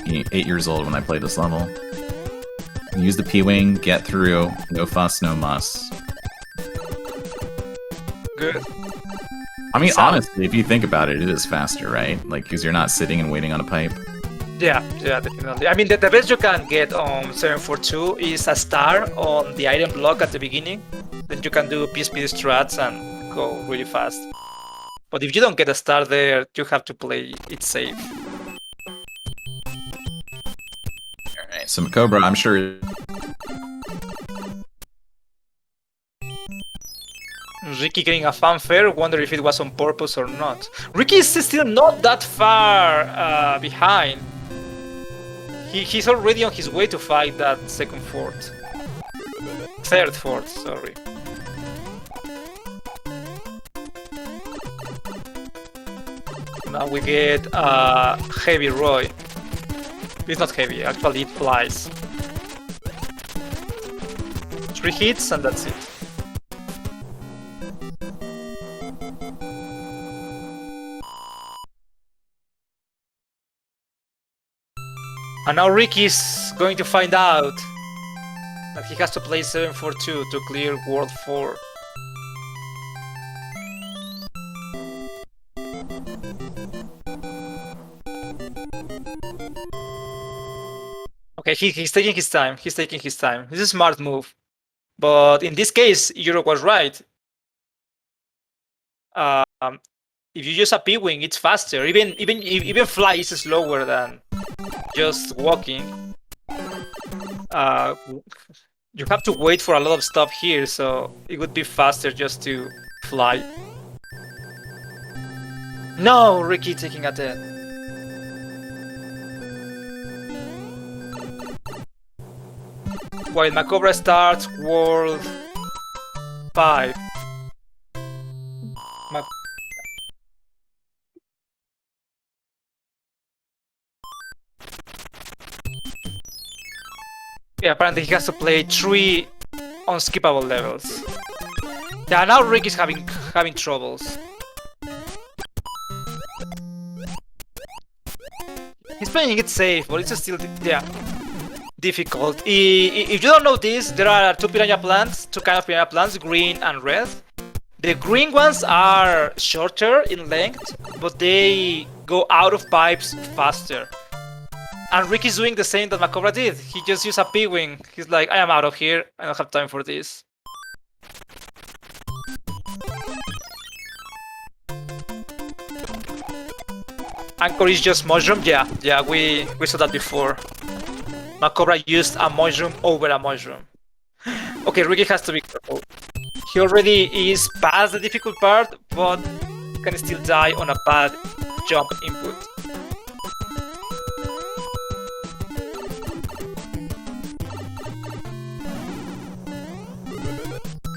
8 years old when I played this level. Use the P-wing, get through, no fuss, no muss. Good. I mean, honestly, if you think about it, it is faster, right? Like, because you're not sitting and waiting on a pipe. Yeah, definitely. I mean, the best you can get on 742 is a star on the item block at the beginning. Then you can do PSP strats and go really fast. But if you don't get a star there, you have to play it safe. Alright, so MaCobra, I'm sure... Ricky getting a fanfare, wonder if it was on purpose or not. Ricky is still not that far behind. He's already on his way to fight that second fort. Third fort, sorry. Now we get Heavy Roy. It's not heavy, actually it flies. 3 hits and that's it. And now Ricky's going to find out that he has to play 742 to clear World 4. Okay, he's taking his time. He's taking his time. This is a smart move. But in this case, Euro was right. If you use a P-wing, it's faster. Even fly is slower than just walking. You have to wait for a lot of stuff here, so it would be faster just to fly. No, Ricky taking a death. While MaCobra starts World 5. Yeah, apparently he has to play 3 unskippable levels. Yeah, now Rick is having troubles. He's playing it safe, but it's still difficult. If you don't know this, there are 2 piranha plants, 2 kind of piranha plants, green and red. The green ones are shorter in length, but they go out of pipes faster. And Ricky's doing the same that MaCobra did. He just used a P-wing. He's like, I am out of here. I don't have time for this. Anchor is just mushroom. Yeah, we saw that before. MaCobra used a mushroom over a mushroom. Okay, Ricky has to be careful. He already is past the difficult part, but can still die on a bad jump input.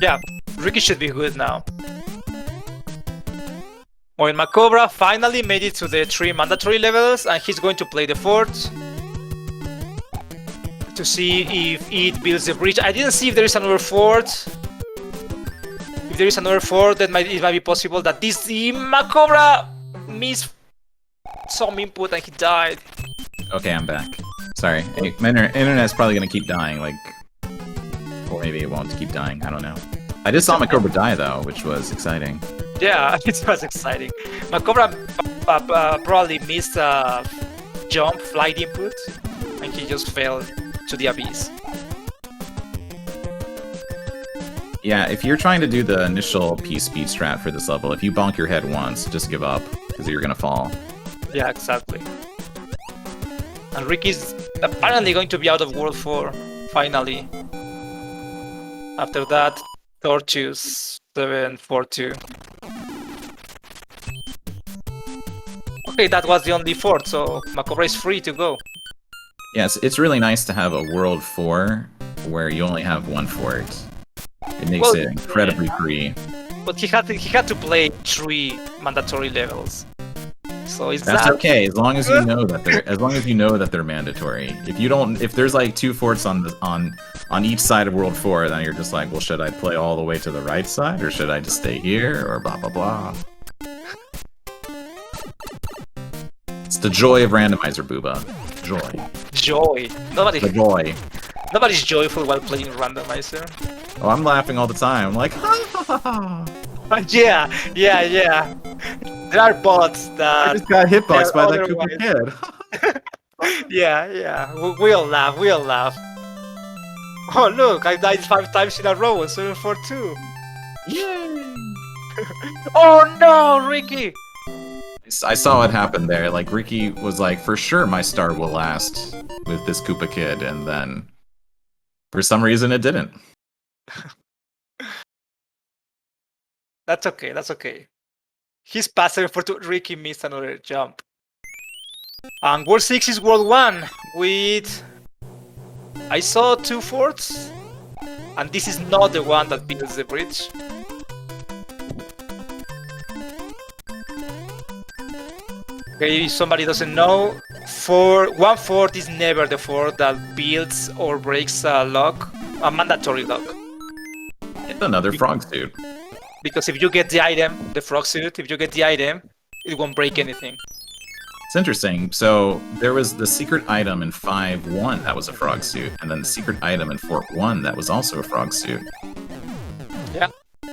Yeah, Ricky should be good now. Well, MaCobra finally made it to the 3 mandatory levels, and he's going to play the fort to see if it builds the bridge. I didn't see if there is another fort. If there is another fort, it might be possible that the MaCobra missed some input and he died. Okay, I'm back. Sorry, my internet's probably gonna keep dying, like... Or maybe it won't keep dying, I don't know. I just saw MaCobra die though, which was exciting. Yeah, it was exciting. MaCobra probably missed a jump flight input, and he just fell to the abyss. Yeah, if you're trying to do the initial P-speed strat for this level, if you bonk your head once, just give up, because you're gonna fall. Yeah, exactly. And Ricky's apparently going to be out of World 4, finally. After that, Torchus 742. Okay, that was the only fort, so MaCobra is free to go. Yes, it's really nice to have a World 4 where you only have one fort. It makes it incredibly free. But he had to play 3 mandatory levels. So That's okay, as long as you know that they're mandatory. If there's like 2 forts on each side of World 4, then you're just like, well, should I play all the way to the right side, or should I just stay here, or blah blah blah. It's the joy of randomizer, Booba. Joy. The joy. Nobody's joyful while playing randomizer. Oh, I'm laughing all the time. I'm like, ha ha ha. Yeah. There are bots that I just got hitboxed by that Koopa kid. yeah. We all laugh. Oh look, I died 5 times in a row on 742. Yay! Oh no, Ricky! I saw what happened there. Like, Ricky was like, for sure my star will last with this Koopa kid, and then for some reason it didn't. That's okay. He's passing for 2. Ricky missed another jump. And World 6 is World 1 with... I saw 2 forts, and this is not the one that builds the bridge. Okay, if somebody doesn't know, 1 fort is never the fort that builds or breaks a lock, a mandatory lock. It's another frog suit. Because if you get the item, the frog suit, it won't break anything. It's interesting. So there was the secret item in 5.1 that was a frog suit, and then the secret item in Fort 1 that was also a frog suit. Yeah.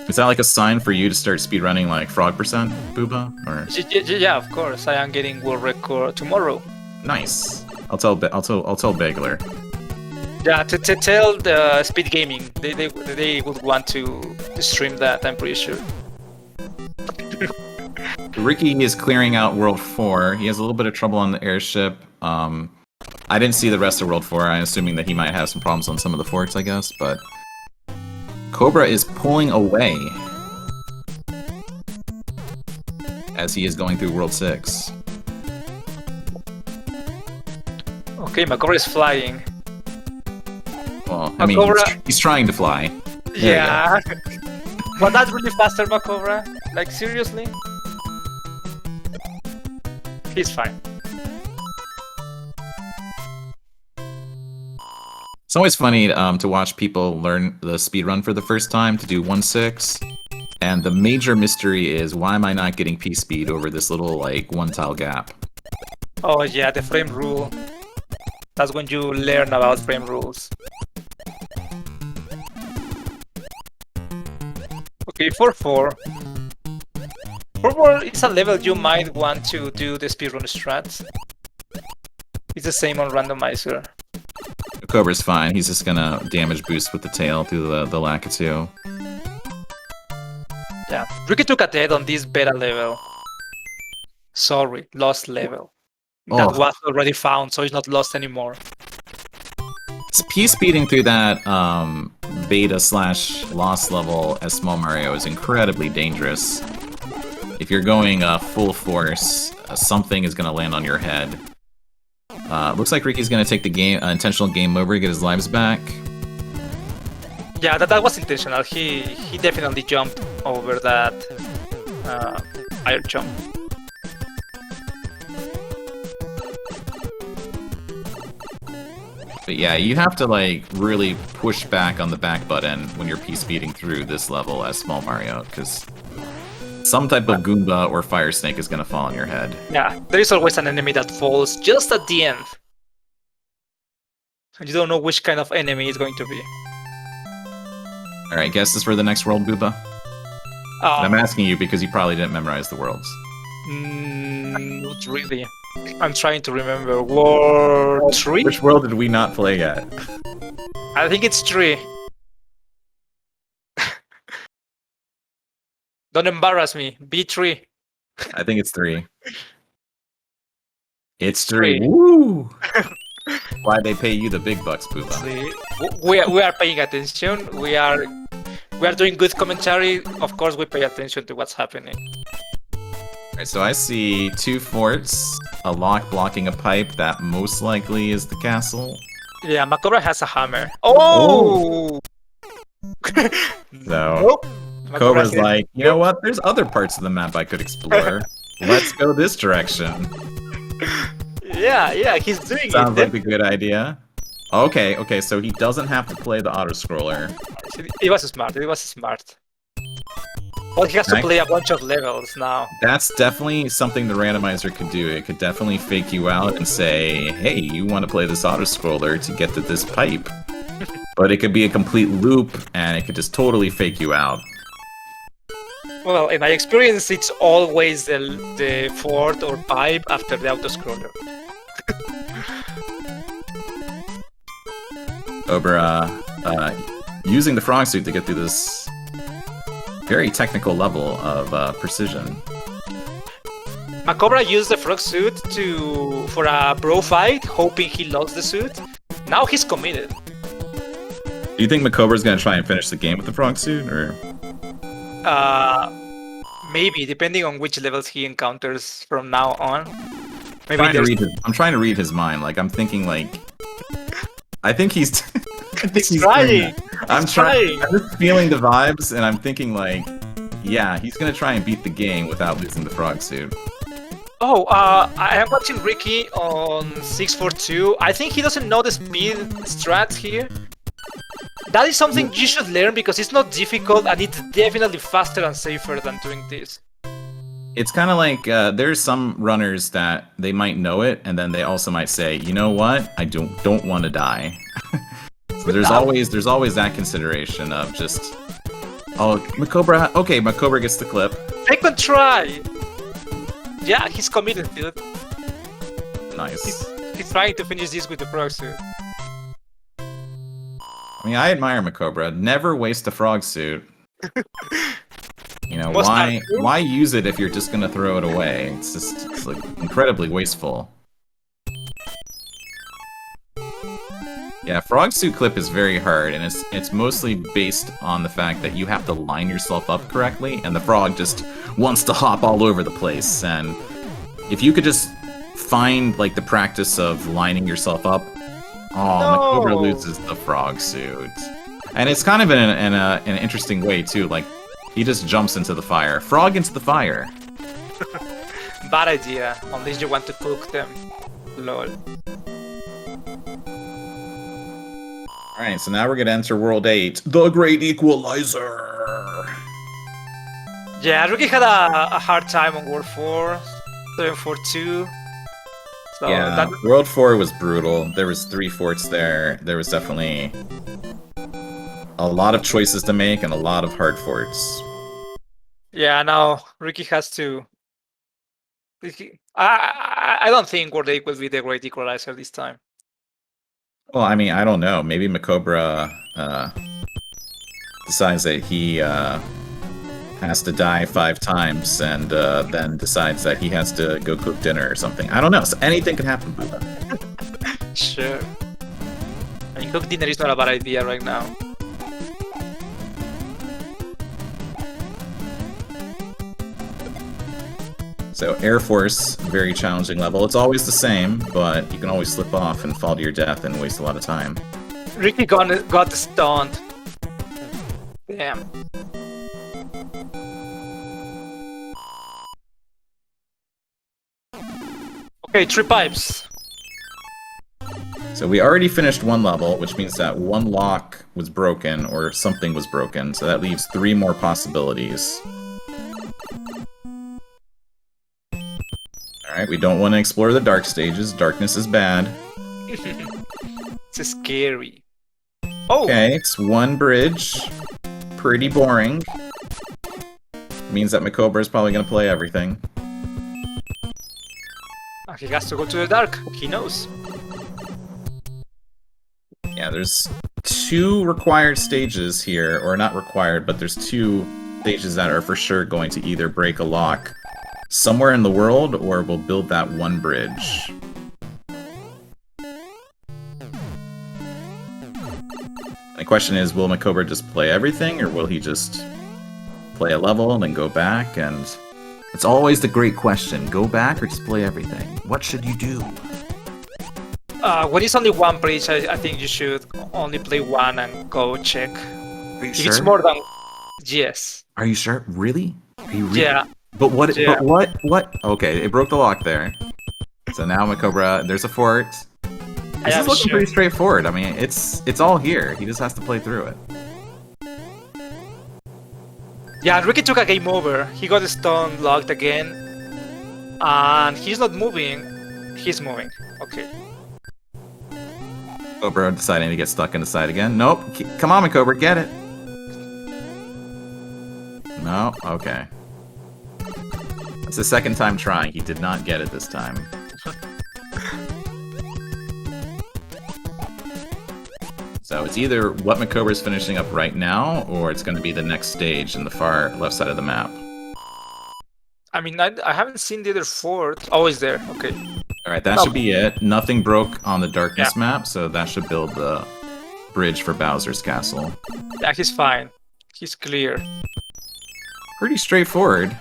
Is that like a sign for you to start speedrunning like frog percent, Booba? Or yeah, of course. I am getting world record tomorrow. Nice. I'll tell Bagler. Yeah, to tell the SpeedGaming, they would want to stream that. I'm pretty sure. Ricky is clearing out World 4. He has a little bit of trouble on the airship. I didn't see the rest of World 4. I'm assuming that he might have some problems on some of the forts, I guess, but Cobra is pulling away as he is going through World 6. Okay, MaCobra is flying. Well, I mean, he's trying to fly. Yeah. But that's really faster, MaCobra. Like, seriously? He's fine. It's always funny to watch people learn the speedrun for the first time to do 1.6, and the major mystery is, why am I not getting P-speed over this little, like, 1-tile gap? Oh yeah, the frame rule. That's when you learn about frame rules. Okay, 4-4. 4-4 is a level you might want to do the speedrun strat. It's the same on randomizer. Cobra's fine. He's just gonna damage boost with the tail through the Lakitu. Yeah, Ricky took a dead on this beta level. Sorry, lost level. That was already found, so it's not lost anymore. P-speeding through that beta/lost level as Small Mario is incredibly dangerous. If you're going full force, something is going to land on your head. Looks like Ricky's going to take the game intentional game over to get his lives back. Yeah, that was intentional. He definitely jumped over that air jump. But yeah, you have to like really push back on the back button when you're P-speeding through this level as Small Mario, because some type of Goomba or Fire Snake is going to fall on your head. Yeah, there is always an enemy that falls just at the end. And you don't know which kind of enemy it's going to be. Alright, guesses for the next world, Booba? I'm asking you because you probably didn't memorize the worlds. Not really. I'm trying to remember. World 3? Which world did we not play yet? I think it's 3. Don't embarrass me. B3. I think it's 3. It's 3. Woo! Why they pay you the big bucks, Poopa? See, we are paying attention. We are doing good commentary. Of course, we pay attention to what's happening. Alright, so I see 2 forts, a lock blocking a pipe that most likely is the castle. Yeah, MaCobra has a hammer. Oh! So, Nope. Cobra's like, you know what? There's other parts of the map I could explore. Let's go this direction. Yeah, he's doing Sounds it. like a good idea. Okay, so he doesn't have to play the auto-scroller. It was smart. But he has to play a bunch of levels now. That's definitely something the randomizer could do. It could definitely fake you out and say, hey, you want to play this auto-scroller to get to this pipe. But it could be a complete loop, and it could just totally fake you out. Well, in my experience, it's always the fort or pipe after the auto-scroller. Cobra, using the frog suit to get through this very technical level of precision. MaCobra used the frog suit for a bro fight, hoping he lost the suit. Now he's committed. Do you think MaCobra's gonna try and finish the game with the frog suit, or? Maybe, depending on which levels he encounters from now on. Maybe I'm trying to read his mind. Like, I'm thinking, like, I think he's. He's trying. I'm trying. I'm just feeling the vibes, and I'm thinking, like, yeah, he's gonna try and beat the game without losing the frog suit. Oh, I am watching Ricky on 642. I think he doesn't know the speed strat here. That is something you should learn because it's not difficult and it's definitely faster and safer than doing this. It's kind of like there's some runners that they might know it, and then they also might say, you know what, I don't want to die. So there's always that consideration of just, oh, MaCobra, okay, MaCobra gets the clip. Second try. Yeah, he's committed, dude. Nice. He's trying to finish this with the frog suit. I mean, I admire MaCobra. Never waste a frog suit. You know, why use it if you're just gonna throw it away? It's like incredibly wasteful. Yeah, frog suit clip is very hard, and it's mostly based on the fact that you have to line yourself up correctly, and the frog just wants to hop all over the place. And if you could just find like the practice of lining yourself up, MaCobra loses the frog suit, and it's kind of in an interesting way too. Like, he just jumps into the fire. Frog into the fire. Bad idea, unless you want to cook them. Lol. Alright, so now we're gonna enter World 8. The Great Equalizer! Yeah, Ricky had a hard time on World 4, 742. So yeah, World 4 was brutal. There was 3 forts there. There was definitely a lot of choices to make and a lot of hard forts. Yeah, now Ricky has to... I don't think World 8 will be the Great Equalizer this time. Well, I mean, I don't know. Maybe MaCobra decides that he has to die 5 times and then decides that he has to go cook dinner or something. I don't know. So anything can happen. Sure. I mean, cook dinner is not a bad idea right now. So Air Force, very challenging level. It's always the same, but you can always slip off and fall to your death and waste a lot of time. Ricky got stunned. Damn. Okay, 3 pipes. So we already finished 1 level, which means that 1 lock was broken, or something was broken, so that leaves 3 more possibilities. Alright, we don't want to explore the dark stages. Darkness is bad. It's scary. Oh! Okay, it's 1 bridge. Pretty boring. Means that MaCobra is probably going to play everything. He has to go to the dark. He knows. Yeah, there's 2 required stages here, or not required, but there's 2 stages that are for sure going to either break a lock. somewhere in the world, or we'll build that one bridge. The question is, will MaCobra just play everything, or will he just play a level and then go back? And it's always the great question: go back or just play everything? What should you do? When it's only one bridge, I think you should only play one and go check. Are you If sure? it's more than yes. Are you sure? Really? Are you really? Yeah. But what? Yeah. But what? What? Okay, it broke the lock there. So now MaCobra, there's a fort. This is looking pretty straightforward. I mean, it's all here. He just has to play through it. Yeah, Ricky took a game over. He got stun locked again, and he's not moving. He's moving. Okay. MaCobra deciding to get stuck in the side again. Nope. Come on, MaCobra, get it. No. Okay. It's the second time trying. He did not get it this time. So it's either what MaCobra is finishing up right now, or it's going to be the next stage in the far left side of the map. I mean, I haven't seen the other fort. Oh, it's there. Okay. All right, that should be it. Nothing broke on the darkness map, so that should build the bridge for Bowser's castle. Yeah, he's fine. He's clear. Pretty straightforward.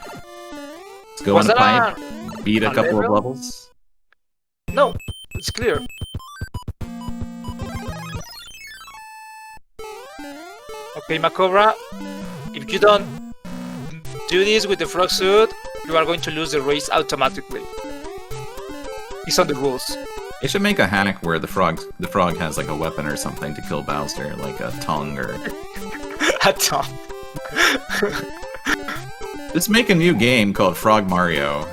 Let's go on the pipe, beat a couple of levels. No, it's clear. Okay, MaCobra, if you don't do this with the frog suit, you are going to lose the race automatically. It's on the rules. They should make a hack where the frog has like a weapon or something to kill Bowser, like a tongue or A tongue. Just make a new game called Frog Mario.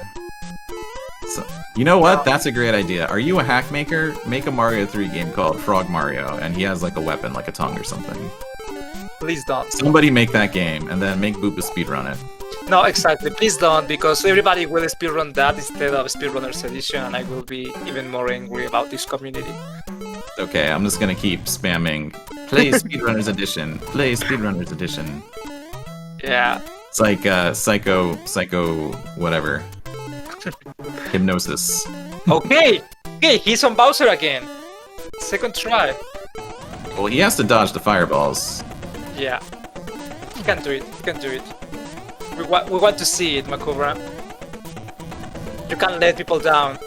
So, you know what? That's a great idea. Are you a hack maker? Make a Mario 3 game called Frog Mario, and he has like a weapon, like a tongue or something. Please don't. Somebody make that game, and then make Boopa speedrun it. No, exactly. Please don't, because everybody will speedrun that instead of Speedrunners Edition, and I will be even more angry about this community. Okay, I'm just gonna keep spamming. Play Speedrunners Edition. Play Speedrunners Edition. Yeah. It's like psycho, whatever. Hypnosis. Okay, he's on Bowser again. Second try. Well, he has to dodge the fireballs. Yeah. He can do it. He can do it. We want to see it, MaCobra. You can't let people down.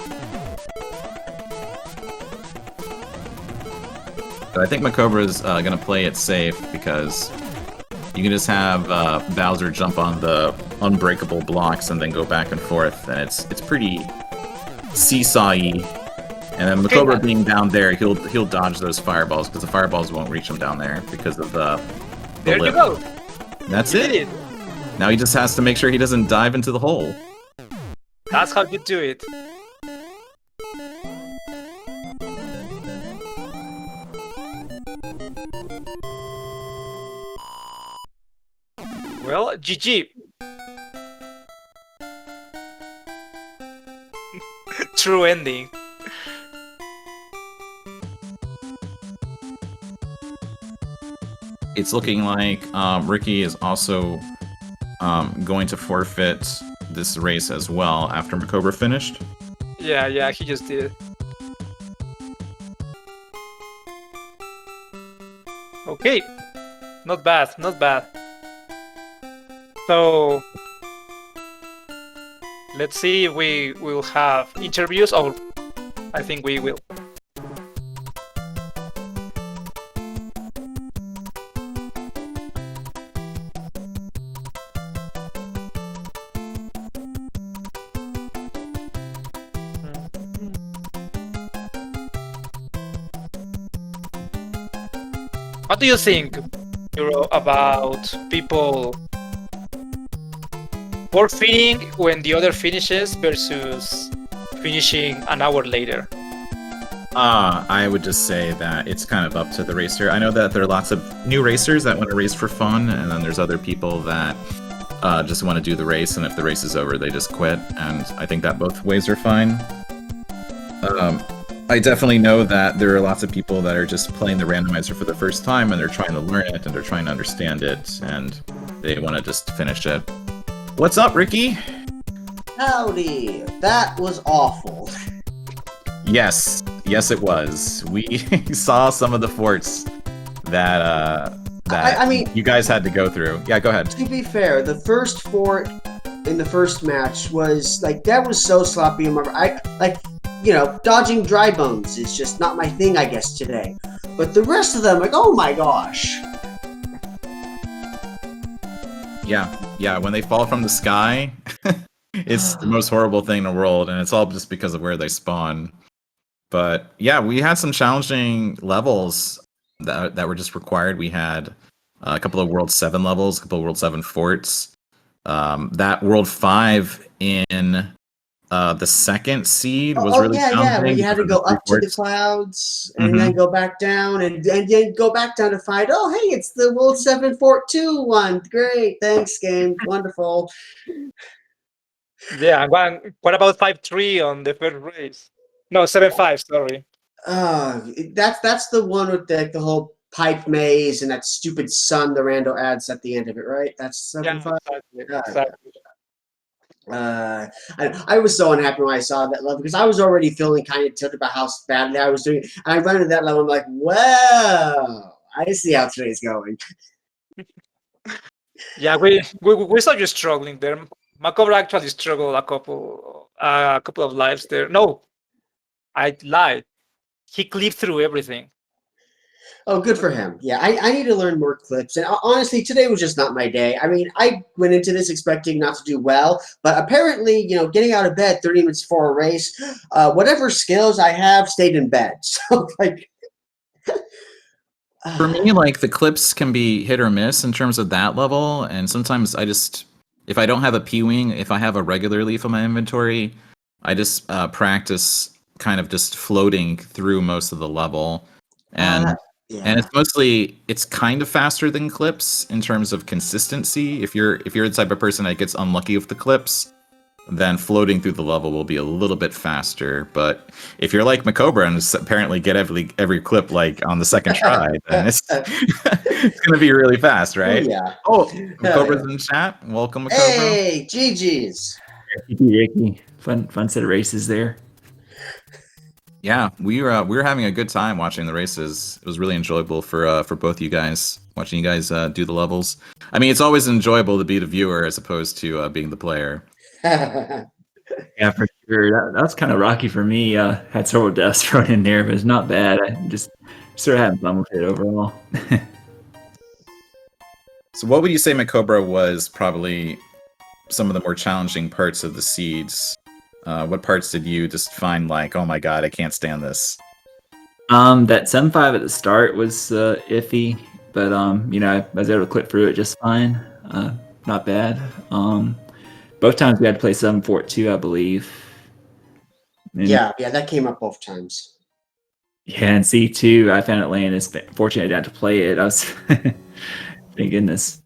But I think MaCobra's gonna play it safe because you can just have Bowser jump on the unbreakable blocks and then go back and forth, and it's pretty seesaw-y. And then MaCobra being down there, he'll dodge those fireballs because the fireballs won't reach him down there because of the there lip. you go. That's You it. did it. Now he just has to make sure he doesn't dive into the hole. That's how you do it. Well, GG. True ending. It's looking like Ricky is also going to forfeit this race as well after MaCobra finished. Yeah, he just did. Okay. Not bad, not bad. So let's see if we will have interviews, or I think we will. What do you think, Euro, about people forfeiting when the other finishes versus finishing an hour later? I would just say that it's kind of up to the racer. I know that there are lots of new racers that want to race for fun, and then there's other people that just want to do the race, and if the race is over, they just quit. And I think that both ways are fine. I definitely know that there are lots of people that are just playing the randomizer for the first time, and they're trying to learn it, and they're trying to understand it, and they want to just finish it. What's up, Ricky? Howdy! That was awful. Yes, it was. We saw some of the forts that I mean, you guys had to go through. Yeah, go ahead. to be fair, the first fort in the first match was like that was so sloppy. Dodging dry bones is just not my thing, I guess, today. But the rest of them, like, oh my gosh. Yeah, when they fall from the sky, it's the most horrible thing in the world, and it's all just because of where they spawn. But yeah, we had some challenging levels that were just required. We had a couple of World 7 levels, a couple of World 7 forts. That World 5 in the second seed was really challenging. Where you had to go up to the clouds and then go back down and then go back down to fight. Oh, hey, it's the World 7 Fort 2 one. Great, thanks, game. Wonderful. Yeah, what about 5-3 on the first race? No, 7-5, sorry. That's the one with the whole pipe maze and that stupid sun the rando adds at the end of it, right? That's 7-5. Exactly. I was so unhappy when I saw that level because I was already feeling kind of tilted about how badly I was doing. And I run into that level, I'm like, wow, I see how today's going. Yeah, we saw you struggling there. MaCobra actually struggled a couple of lives there. No, I lied. He clipped through everything. Oh, good for him. Yeah, I need to learn more clips. And honestly, today was just not my day. I mean, I went into this expecting not to do well, but apparently, getting out of bed 30 minutes before a race, whatever skills I have stayed in bed. So, like... For me, like, the clips can be hit or miss in terms of that level, and sometimes if I don't have a P-Wing, if I have a regular leaf in my inventory, I just practice kind of just floating through most of the level. And it's kind of faster than clips in terms of consistency. If you're the type of person that gets unlucky with the clips, then floating through the level will be a little bit faster. But if you're like MaCobra and apparently get every clip like on the second try, then it's it's gonna be really fast, right? Oh, MaCobra's in chat. Welcome, MaCobra. Hey, GG's. Ricky. Fun set of races there. Yeah, we were having a good time watching the races. It was really enjoyable for both you guys, watching you guys do the levels. I mean, it's always enjoyable to be the viewer as opposed to being the player. Yeah, for sure. That was kind of rocky for me. Had several deaths thrown in there, but it's not bad. I just sort of having fun with it overall. So what would you say, MaCobra, was probably some of the more challenging parts of the seeds? What parts did you just find like, oh my god, I can't stand this? That 7-5 at the start was iffy, but I was able to clip through it just fine. Not bad. Both times we had to play 7-4-2, I believe. And yeah, that came up both times. Yeah, and C2, I found it laying. It's fortunate I didn't have to play it. I was, thank goodness.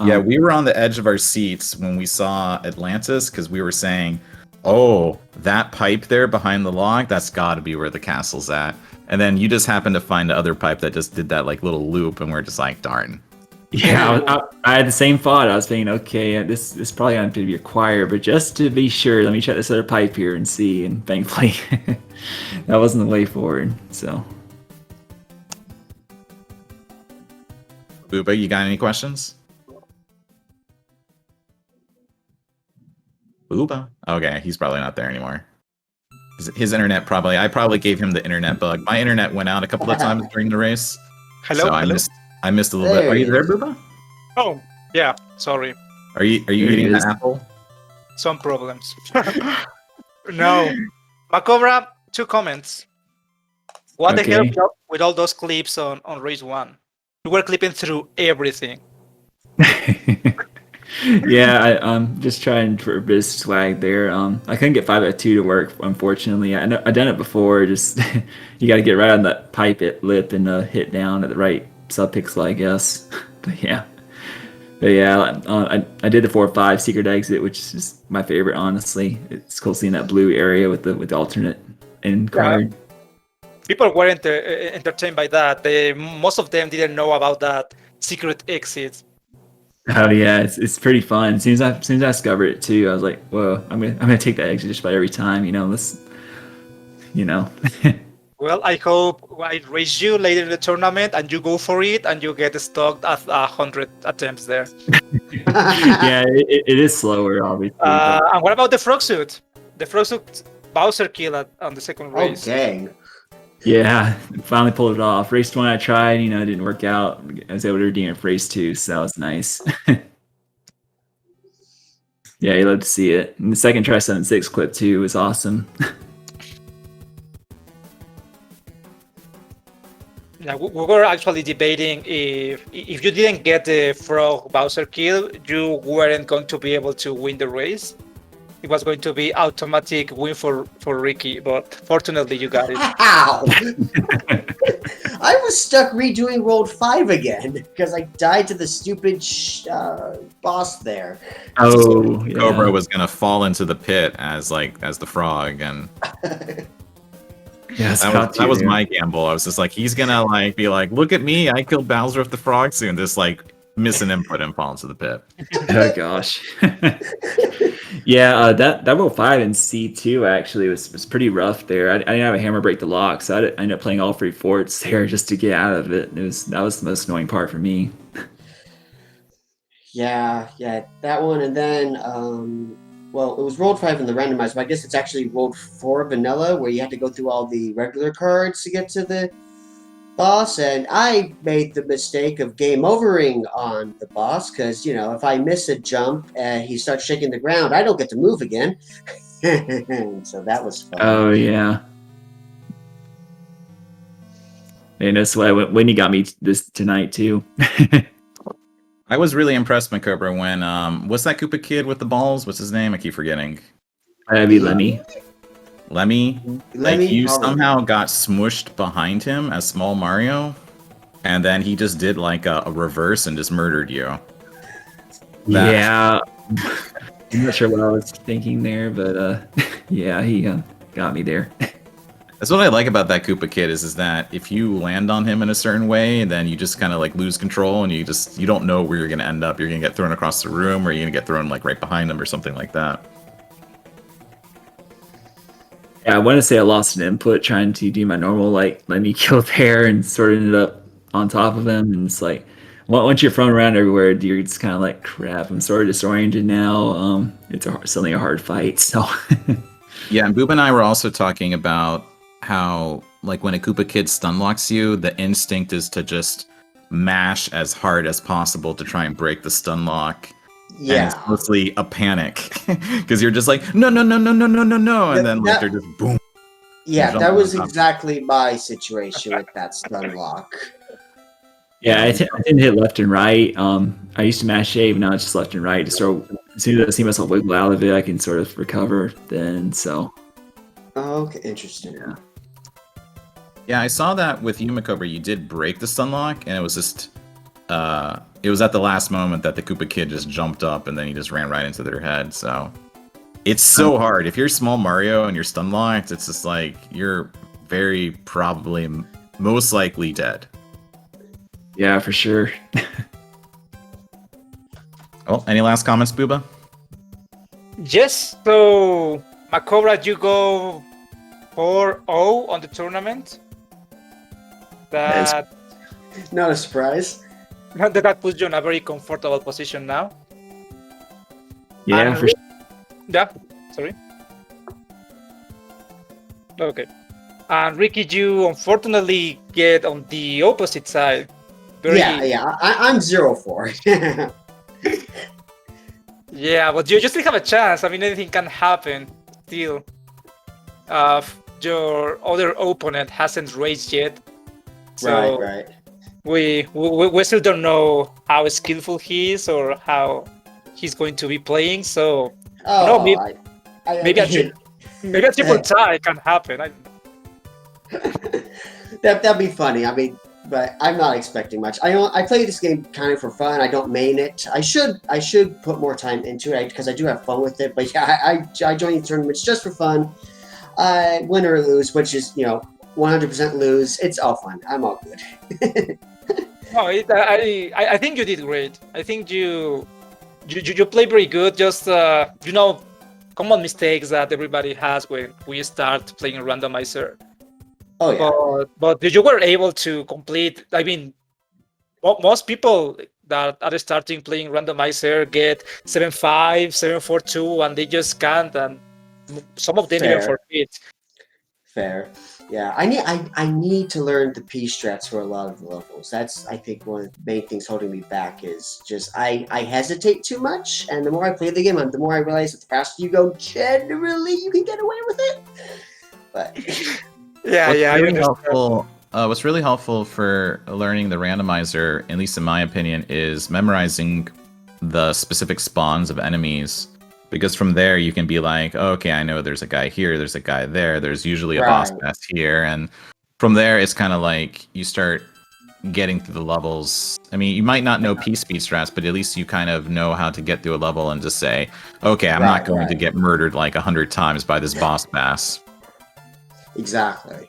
Yeah, we were on the edge of our seats when we saw Atlantis because we were saying, oh, that pipe there behind the log, that's got to be where the castle's at. And then you just happened to find the other pipe that just did that like little loop, and we're just like, darn. Yeah, I had the same thought. I was thinking, okay, this probably going to be required, but just to be sure, let me check this other pipe here and see. And thankfully, that wasn't the way forward. So, Booba, you got any questions? Booba? Okay, he's probably not there anymore. His internet I probably gave him the internet bug. My internet went out a couple of times during the race. Hello, so I missed a little bit. Are you there, Booba? Oh, yeah. Sorry. Are you eating an apple? Some problems. No. MaCobra, 2 comments. What the hell with all those clips on race 1? You were clipping through everything. Yeah, I'm just trying for a bit of swag there. I couldn't get 5x2 to work, unfortunately. I done it before. Just you got to get right on that pipe lip and hit down at the right subpixel, I guess. But yeah, I did the 4-5 secret exit, which is my favorite, honestly. It's cool seeing that blue area with the alternate end card. People weren't entertained by that. Most of them didn't know about that secret exit. Oh yeah, it's pretty fun. As soon as I discovered it too, I was like, whoa, I'm gonna take that exit just about every time. Let's, you know. Well, I hope I raise you later in the tournament and you go for it and you get stuck at 100 attempts there. Yeah, it is slower, obviously. But And what about the frog suit? The frog suit Bowser kill on the second Oh, race. dang. yeah, finally pulled it off. Race 1 I tried, it didn't work out. I was able to redeem it for race 2, so that was nice. Yeah, you love to see it. And the second try 7-6 clip too was awesome. Yeah, we were actually debating if you didn't get the frog Bowser kill, you weren't going to be able to win the race. It was going to be automatic win for Ricky, but fortunately you got it. Ow! I was stuck redoing World 5 again because I died to the stupid boss there. Oh, yeah. Cobra was gonna fall into the pit as the frog, and Yeah, that was my gamble. I was just like, he's gonna be like, look at me, I killed Bowser with the frog suit, and just miss an input and fall into the pit. Oh gosh. Yeah, that World 5 in C2 actually was pretty rough there. I didn't have a hammer break the lock, so I ended up playing all 3 forts there just to get out of it. That was the most annoying part for me. Yeah, that one, and then well, it was World 5 in the randomizer, but I guess it's actually World 4 vanilla, where you had to go through all the regular cards to get to the boss, and I made the mistake of game overing on the boss, because, if I miss a jump and he starts shaking the ground, I don't get to move again. So that was fun. Oh, yeah. And that's why Wendy got me this tonight, too. I was really impressed, MaCobra, when what's that Koopa kid with the balls? What's his name? I keep forgetting. That'd be Lemmy. Lemmy? You probably. somehow got smushed behind him as Small Mario, and then he just did a reverse and just murdered you. Yeah. I'm not sure what I was thinking there, but yeah, he got me there. That's what I like about that Koopa kid is that if you land on him in a certain way, then you just kind of lose control, and you don't know where you're going to end up. You're going to get thrown across the room, or you're going to get thrown right behind him or something like that. Yeah, I want to say I lost an input trying to do my normal let me kill there, and sort of ended up on top of him. And it's once you're thrown around everywhere, you're just kind of crap. I'm sort of disoriented now. It's suddenly a hard fight. So yeah, and Boob and I were also talking about how when a Koopa kid stun locks you, the instinct is to just mash as hard as possible to try and break the stun lock. Yeah. And it's mostly a panic because you're just no, and then they're just boom. Yeah, that was exactly my situation with that stun lock. yeah, I didn't hit left and right. I used to mash A, but now it's just left and right. As soon as I see myself wiggle out of it, I can sort of recover. Then Okay, interesting. Yeah, I saw that with you, MaCobra. You did break the stun lock, and it was just it was at the last moment that the Koopa kid just jumped up, and then he just ran right into their head. So it's so hard. If you're Small Mario and you're stun locked, it's just you're very probably most likely dead. yeah, for sure. Oh, any last comments, Booba? Yes, so MaCobra, you go 4-0 on the tournament. That Not a surprise. puts you in a very comfortable position now. Yeah, And for sure. Yeah, sorry. Okay. And Ricky, you unfortunately get on the opposite side. Yeah. I'm 0-4. Yeah, but you still have a chance. I mean, anything can happen still. Your other opponent hasn't raced yet. So Right. we still don't know how skillful he is or how he's going to be playing. So Oh, maybe a triple tie can happen. That'd be funny. I mean, but I'm not expecting much. I play this game kind of for fun. I don't main it. I should put more time into it because I do have fun with it. But yeah, I join the tournaments just for fun. Win or lose, which is 100% lose. It's all fun. I'm all good. No, I think you did great. I think you play very good. Just common mistakes that everybody has when we start playing randomizer. Oh yeah. But you were able to complete. I mean, most people that are starting playing randomizer get 7.5, 7.42, and they just can't. And some of them even Fair. forfeit. Fair. Yeah, I need to learn the P strats for a lot of the levels. That's, I think, one of the main things holding me back is just I hesitate too much, and the more I play the game, the more I realize that the faster you go, generally you can get away with it. But Yeah, What's I really understand. helpful. What's really helpful for learning the randomizer, at least in my opinion, is memorizing the specific spawns of enemies. Because from there you can be like, oh, okay, I know there's a guy here, there's a guy there, there's usually a boss Right. pass here, and from there it's kind of like you start getting through the levels. I mean, you might not know P speed strats, but at least you kind of know how to get through a level and just say, okay, I'm not going to get murdered like 100 times by this boss pass. Exactly.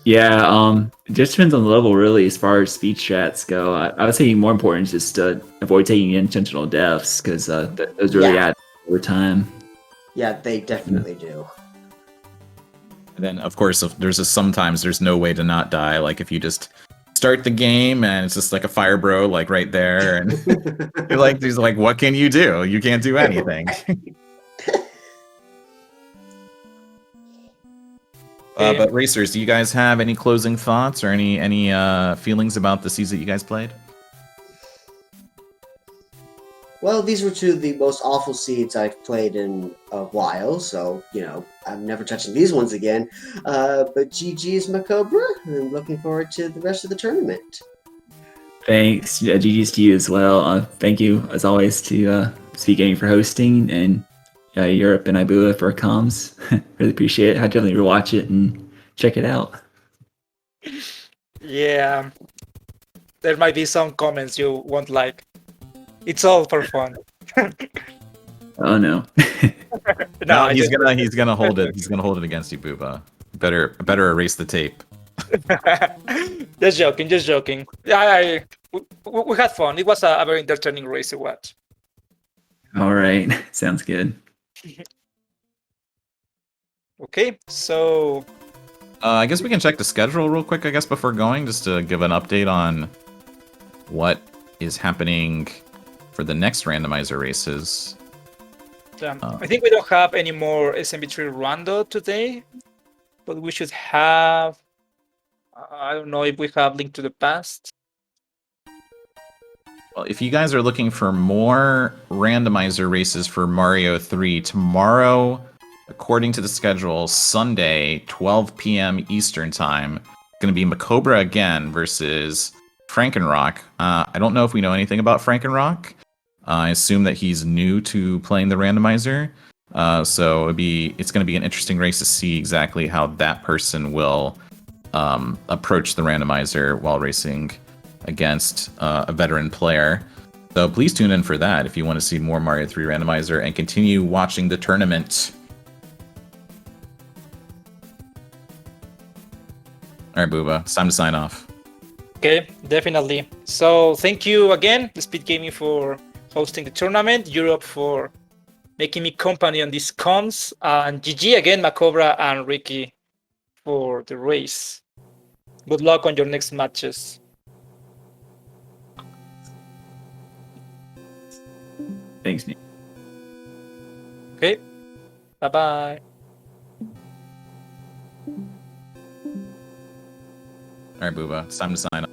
Yeah, it just depends on the level, really, as far as speed strats go. I would say more important is just to avoid taking intentional deaths, because those really add over time. Yeah, they definitely do. And then, of course, sometimes there's no way to not die. Like if you just start the game and it's just like a fire bro, like right there, and you're like, he's like, what can you do? You can't do anything. But racers, do you guys have any closing thoughts or any feelings about the seeds that you guys played? Well, these were two of the most awful seeds I've played in a while, so, I'm never touching these ones again. But GG's MaCobra, and looking forward to the rest of the tournament. Thanks. Yeah, GG's to you as well. Thank you, as always, to SpeedGaming for hosting, and Europe and Ibua for comms. Really appreciate it. I definitely rewatch it and check it out. Yeah, there might be some comments you won't like. It's all for fun. Oh no. No, he's gonna hold it. He's gonna hold it against you, Booba. Better erase the tape. Just joking. Yeah, we had fun. It was a very entertaining race to watch. All right, sounds good. Okay, so I guess we can check the schedule real quick, I guess, before going, just to give an update on what is happening for the next randomizer races. I think we don't have any more SMB3 Rando today, but we should have. I don't know if we have Link to the Past. Well, if you guys are looking for more randomizer races for Mario 3, tomorrow, according to the schedule, Sunday, 12 p.m. Eastern Time, going to be MaCobra again versus Frankenrock. I don't know if we know anything about Frankenrock. I assume that he's new to playing the randomizer. So it's going to be an interesting race to see exactly how that person will approach the randomizer while racing against a veteran player. So please tune in for that if you want to see more Mario 3 randomizer and continue watching the tournament. Alright, Booba, it's time to sign off. Okay, definitely. So thank you again, SpeedGaming, for hosting the tournament, Europe for making me company on these cons, and GG again, MaCobra and Ricky, for the race. Good luck on your next matches. Thanks, Nick. Okay, bye-bye. Alright, Booba, it's time to sign off.